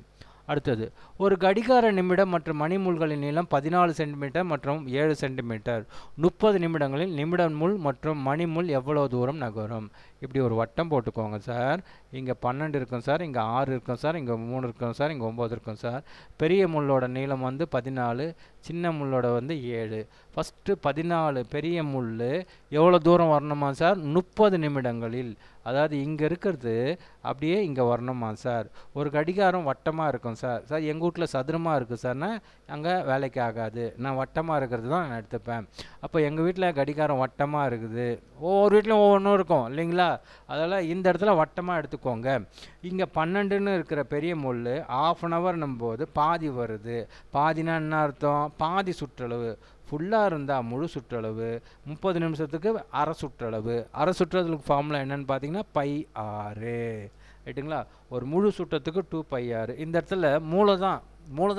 அடுத்தது ஒரு கடிகார நிமிடம் மற்றும் மணிமுள்களின் நீளம் 14 சென்டிமீட்டர் மற்றும் 7 சென்டிமீட்டர். 30 நிமிடங்களில் நிமிட முள் மற்றும் மணிமுள் எவ்வளோ தூரம் நகரும்? இப்படி ஒரு வட்டம் போட்டுக்கோங்க சார். இங்கே 12 இருக்கும் சார், இங்கே 6 இருக்கும் சார், இங்கே 3 இருக்கும் சார், இங்கே 9 இருக்கும் சார். பெரிய முள்ளோட நீளம் வந்து 14, சின்ன முள்ளோட வந்து 7. ஃபஸ்ட்டு 14 பெரிய முள் எவ்வளோ தூரம் வரணுமா சார்? 30 நிமிடங்களில். அதாவது இங்கே இருக்கிறது அப்படியே இங்கே வரணுமா சார்? ஒரு கடிகாரம் வட்டமாக இருக்கும் சார். சார் எங்கள் வீட்டில் சதுரமாக இருக்குது சார்னா அங்கே வேலைக்கு ஆகாது, நான் வட்டமாக இருக்கிறது தான் நான் எடுத்துப்பேன். அப்போ எங்கள் வீட்டில் கடிகாரம் வட்டமாக இருக்குது, ஒவ்வொரு வீட்லையும் ஒவ்வொன்றும் இருக்கும் இல்லைங்களா? அதனால் இந்த இடத்துல வட்டமாக எடுத்துக்கோங்க. இங்கே 12ன்னு இருக்கிற பெரிய முள் ½ அன் ஹவர்னும் போது பாதி வருது. பாதினா என்ன அர்த்தம்? பாதி சுற்றளவு. ஃபுல்லாக இருந்தால் முழு சுற்றளவு, 30 நிமிஷத்துக்கு அரை சுற்றளவு. அரை சுற்றளவுக்கு ஃபார்முலா என்னென்னு பார்த்தீங்கன்னா πr. ரைட்டுங்களா? ஒரு முழு சுற்றத்துக்கு 2πr. இந்த இடத்துல மூளை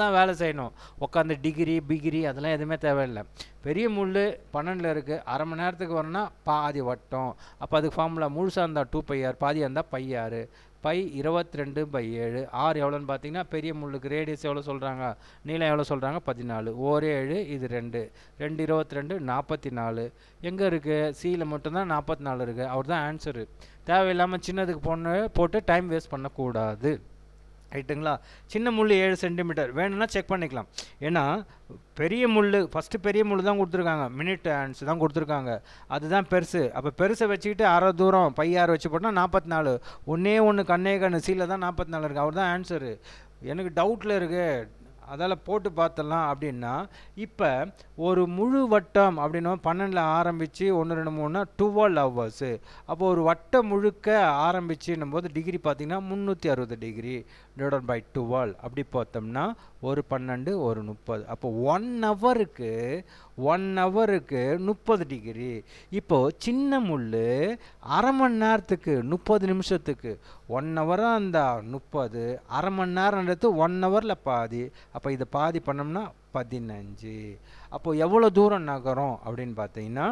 தான் வேலை செய்யணும். உட்காந்து டிகிரி பிகிரி அதெல்லாம் எதுவுமே தேவையில்லை. பெரிய முள் 12 இருக்குது, அரை மணி நேரத்துக்கு வரணும்னா பாதி வட்டம். அப்போ அதுக்கு ஃபார்முலா முழுசாக இருந்தால் 2πr, பாதியாக இருந்தால் πr. பை 22/7. ஆர் எவ்வளோன்னு பார்த்தீங்கன்னா பெரிய முள்ளுக்கு ரேடியஸ் எவ்வளோ சொல்கிறாங்க, நீளம் எவ்வளோ சொல்கிறாங்க? 14. 7 இது 2, 2 22 44. எங்கே இருக்குது? சியில் மட்டும்தான் 44 இருக்குது. அவர் தான் ஆன்சரு. தேவையில்லாமல் சின்னதுக்கு போட்டு டைம் வேஸ்ட் பண்ணக்கூடாது. ரைட்டுங்களா? சின்ன முள் 7 சென்டிமீட்டர் வேணும்னா செக் பண்ணிக்கலாம். ஏன்னா பெரிய முள் ஃபஸ்ட்டு பெரிய முள் தான் கொடுத்துருக்காங்க, மினிட் ஹேண்ட்ஸ் தான் கொடுத்துருக்காங்க, அதுதான் பெருசு. அப்போ பெருசை வச்சுக்கிட்டு அரை தூரம் πr வச்சு போட்டால் 44. ஒன்று கண்ணு சீல தான் 44 இருக்குது. அவர் தான் ஆன்சரு. எனக்கு டவுட்டில் இருக்குது, அதால் போட்டு பார்த்தலாம் அப்படின்னா. இப்போ ஒரு முழு வட்டம் அப்படின்னா 12 ஆரம்பித்து 1 2 3னா 12 ஹவர்ஸு. அப்போது ஒரு வட்டம் முழுக்க ஆரம்பிச்சுன்னும் போது டிகிரி பார்த்திங்கன்னா 360 டிகிரி. டிவைடட் பை 12 அப்படி பார்த்தோம்னா ஒரு 12 ஒரு 30. அப்போ 1 ஹவருக்கு 30 டிகிரி. இப்போது சின்ன முள் அரை மணி நேரத்துக்கு 30 நிமிஷத்துக்கு 1 ஹவராக இருந்தால் 30, அரை மணி நேரம்ன்றது 1 ஹவரில் பாதி. அப்போ இதை பாதி பண்ணோம்னா 15. அப்போது எவ்வளோ தூரம் நகரும் அப்படின்னு பார்த்தீங்கன்னா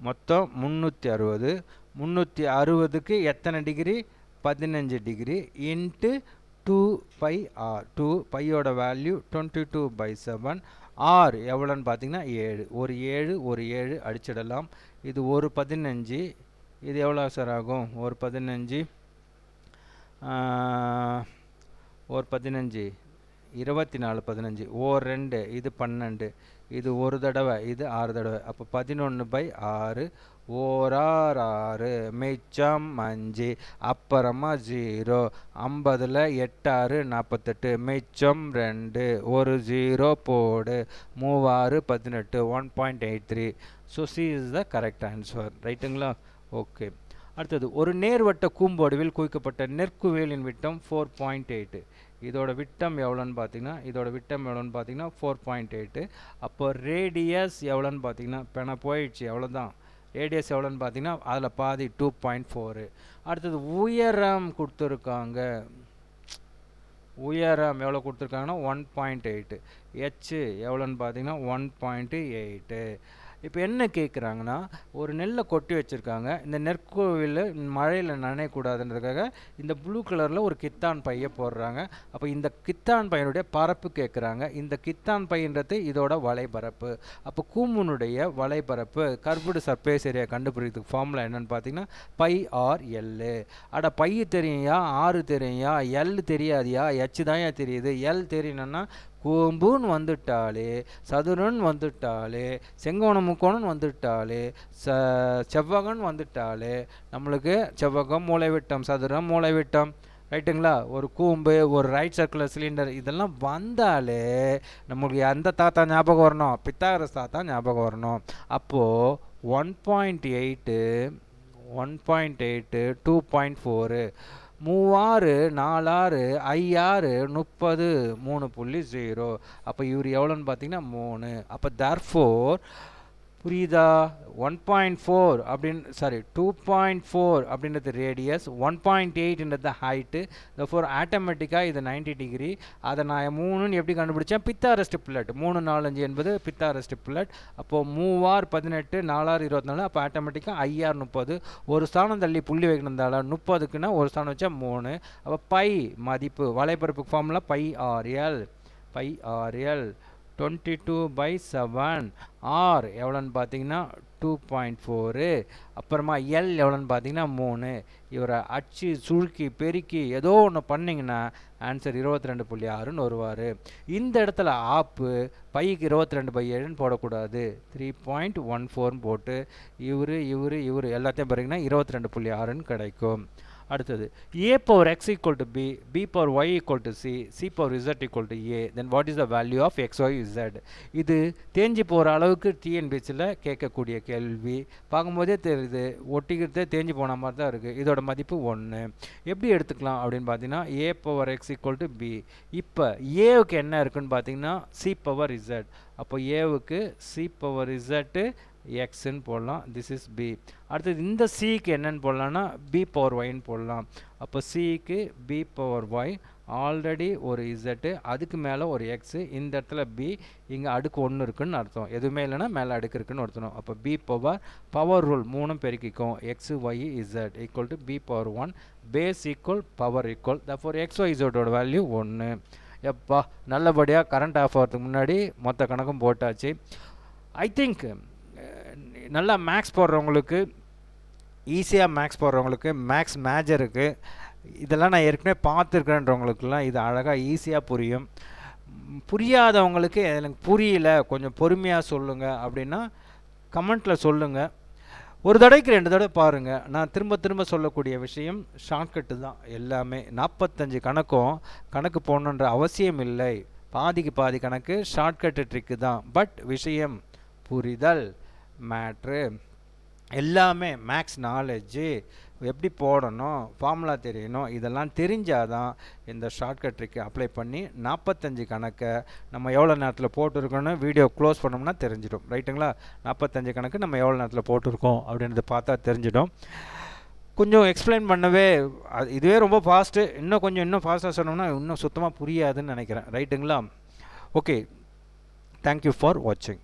மொத்தம் 360. 360க்கு எத்தனை டிகிரி? 15 degree into 2πr. 2πயோட வேல்யூ 22/7. r எவ்வளோன்னு பார்த்தீங்கன்னா 7. ஒரு 7 அடிச்சிடலாம். இது ஒரு 15. இது எவ்வளோ சார் ஆகும்? ஒரு 15 24 15 ஓர் 2 இது 12 இது ஒரு தடவை இது 6 தடவை. அப்போ 11/6 ஓர் 6 மிச்சம் 5 அப்புறமா 0. 50ல் 8 6 48 மிச்சம் 2 ஒரு 0 போடு. 3 6 18 1.83. So C is the correct answer. ரைட்டுங்களா? ஓகே. அடுத்தது ஒரு நேர்வட்ட கூம்போடுவில் குவிக்கப்பட்ட நெற்குவியலின் விட்டம் 4.8. இதோட விட்டம் எவ்வளோன்னு பார்த்தீங்கன்னா 4.8. அப்போ ரேடியஸ் எவ்வளோன்னு பார்த்தீங்கன்னா இப்போ நான் போயிடுச்சு எவ்வளோதான். ரேடியஸ் எவ்வளோன்னு பார்த்தீங்கன்னா அதில் பாதி 2.4. அடுத்தது உயரம் கொடுத்துருக்காங்க. உயரம் எவ்வளோ கொடுத்துருக்காங்கன்னா 1.8. ஹெச் எவ்வளோன்னு பார்த்தீங்கன்னா 1.8. இப்போ என்ன கேட்குறாங்கன்னா ஒரு நெல்லை கொட்டி வச்சுருக்காங்க. இந்த நெற்கோவில் மழையில் நனையக்கூடாதுன்றதுக்காக இந்த ப்ளூ கலரில் ஒரு கித்தான் பையை போடுறாங்க. அப்போ இந்த கித்தான் பையனுடைய பரப்பு கேட்குறாங்க. இந்த கித்தான் பையன்றது இதோட வலைபரப்பு. அப்போ கூம்புனுடைய வலைபரப்பு கர்வ்டு சர்ஃபேஸ் ஏரியா கண்டுபிடிக்கிறதுக்கு ஃபார்முலா என்னென்னு பார்த்தீங்கன்னா πr/l. அட பை தெரியும்யா, ஆறு தெரியும்யா, எல் தெரியாதியா, ஹெச் தான் தெரியுது. எல் தெரியணுன்னா கூம்புன்னு வந்துட்டாலே, சதுரன்னு வந்துட்டாலே, செங்கோணம் முக்கோணம் வந்துட்டாலே, செவ்வகம் வந்துட்டாலே நம்மளுக்கு செவ்வகம் மூலைவிட்டம், சதுரம் மூலைவிட்டம். ரைட்டுங்களா? ஒரு கூம்பு, ஒரு ரைட் சர்க்குலர் சிலிண்டர் இதெல்லாம் வந்தாலே நம்மளுக்கு எந்த தாத்தா ஞாபகம் வரணும்? பித்தாகரஸ் தாத்தா ஞாபகம் வரணும். அப்போது 1.8 2.4 3 6 4 30 3.0. அப்போ இவர் எவ்வளோன்னு பார்த்தீங்கன்னா 3. அப்போ தேர்ஃபோர் புரியுதா? 1.4 அப்படின்னு 2.4 அப்படின்றது ரேடியஸ், 1.8ன்றது ஹைட்டு. ஃபோர் ஆட்டோமேட்டிக்காக இது 90 டிகிரி. அதை நான் 3ன்னு எப்படி கண்டுபிடிச்சேன்? Pythagoras triplet. 3 4 5 என்பது பித்தாகரஸ் ட்ரிப்லெட். அப்போது 3 18 4 24. அப்போ ஆட்டோமேட்டிக்காக 5 30. ஒரு ஸ்தானம் தள்ளி புள்ளி வைக்கணுந்தால 30க்குன்னா ஒரு ஸ்தானம் வச்சா 3. அப்போ பை மதிப்பு வலைபரப்புக்கு ஃபார்முலா πr/l. 22/7. r எவ்வளோன்னு பார்த்தீங்கன்னா 2.4. அப்புறமா எல் எவ்வளோன்னு பார்த்தீங்கன்னா 3. இவரை அச்சு சுருக்கி பெருக்கி ஏதோ ஒன்று பண்ணிங்கன்னா ஆன்சர் 22.6ன்னு வருவார். இந்த இடத்துல ஆப்பு பைக்கு 22/7ன்னு போடக்கூடாது, 3.14 போட்டு இவர் எல்லாத்தையும் பாருங்கன்னா 22.6ன்னு கிடைக்கும். அடுத்தது a power x equal to b, b power y equal to c, c power z equal to a, then what is the value of x, y, z? இது தேஞ்சி போகிற அளவுக்கு டிஎன்பிஎஸ்சியில் கேட்கக்கூடிய கேள்வி. பார்க்கும்போதே தெரியுது, ஒட்டிக்கிறதே தேஞ்சி போன மாதிரி தான் இருக்குது. இதோட மதிப்பு 1. எப்படி எடுத்துக்கலாம் அப்படின்னு பார்த்தீங்கன்னா a power x equal to b. இப்போ ஏவுக்கு என்ன இருக்குன்னு பார்த்தீங்கன்னா c power z. அப்போ ஏவுக்கு c power z எக்ஸ்ன்னு போடலாம். This is B. அடுத்தது இந்த சிக்கு என்னன்னு போடலாம்னா பி பவர் ஒய்ன்னு போடலாம். அப்போ சிக்கு பி பவர் ஒய், ஆல்ரெடி ஒரு இசட்டு, அதுக்கு மேலே ஒரு எக்ஸு, இந்த இடத்துல பி, இங்கே அடுக்கு 1 இருக்குன்னு அர்த்தம். எதுவுமே இல்லைன்னா மேலே அடுக்கு இருக்குன்னு அர்த்தம். அப்போ பி பவர் ரூல் 3 பெருக்கிக்கும். X Y Z equal to B power 1, base equal power equal. Therefore X Y இசட்டோட வேல்யூ 1. எப்பா நல்லபடியாக கரண்ட் ஆஃப் ஆகிறதுக்கு முன்னாடி மொத்த கணக்கும் போட்டாச்சு. ஐ திங்க் நல்லா மேக்ஸ் போடுறவங்களுக்கு, ஈஸியாக மேக்ஸ் போடுறவங்களுக்கு, மேக்ஸ் மேஜருக்கு இதெல்லாம் நான் ஏற்கனவே பார்த்துருக்குறேன்றவங்களுக்குலாம் இது அழகாக ஈஸியாக புரியும். புரியாதவங்களுக்கு எனக்கு புரியல கொஞ்சம் பொறுமையாக சொல்லுங்கள் அப்படின்னா கமெண்ட்டில் சொல்லுங்கள். ஒரு தடவைக்கு 2 தடவை பாருங்கள். நான் திரும்ப சொல்லக்கூடிய விஷயம் ஷார்ட்கட்டு தான் எல்லாமே. 45 கணக்கு போடணுன்ற அவசியம் இல்லை. பாதிக்கு பாதி கணக்கு ஷார்ட்கட்டு ட்ரிக்கு தான். பட் விஷயம் புரிதல் மேட்ரு. எல்லாமே மேக்ஸ் நாலேஜு எப்படி போடணும், ஃபார்முலா தெரியணும், இதெல்லாம் தெரிஞ்சால் தான் இந்த ஷார்ட்கட் ட்ரிக்கை அப்ளை பண்ணி 45 கணக்கை நம்ம எவ்வளோ நேரத்தில் போட்டிருக்கோன்னு வீடியோ க்ளோஸ் பண்ணோம்னா தெரிஞ்சிடும். ரைட்டுங்களா? 45 கணக்கு நம்ம எவ்வளோ நேரத்தில் போட்டிருக்கோம் அப்படின்றத பார்த்தா தெரிஞ்சிடும். கொஞ்சம் எக்ஸ்பிளைன் பண்ணவே இதுவே ரொம்ப ஃபாஸ்ட்டு. இன்னும் ஃபாஸ்ட்டாக சொன்னோம்னா இன்னும் சுத்தமாக புரியாதுன்னு நினைக்கிறேன். ரைட்டுங்களா? ஓகே, தேங்க்யூ ஃபார் வாட்சிங்.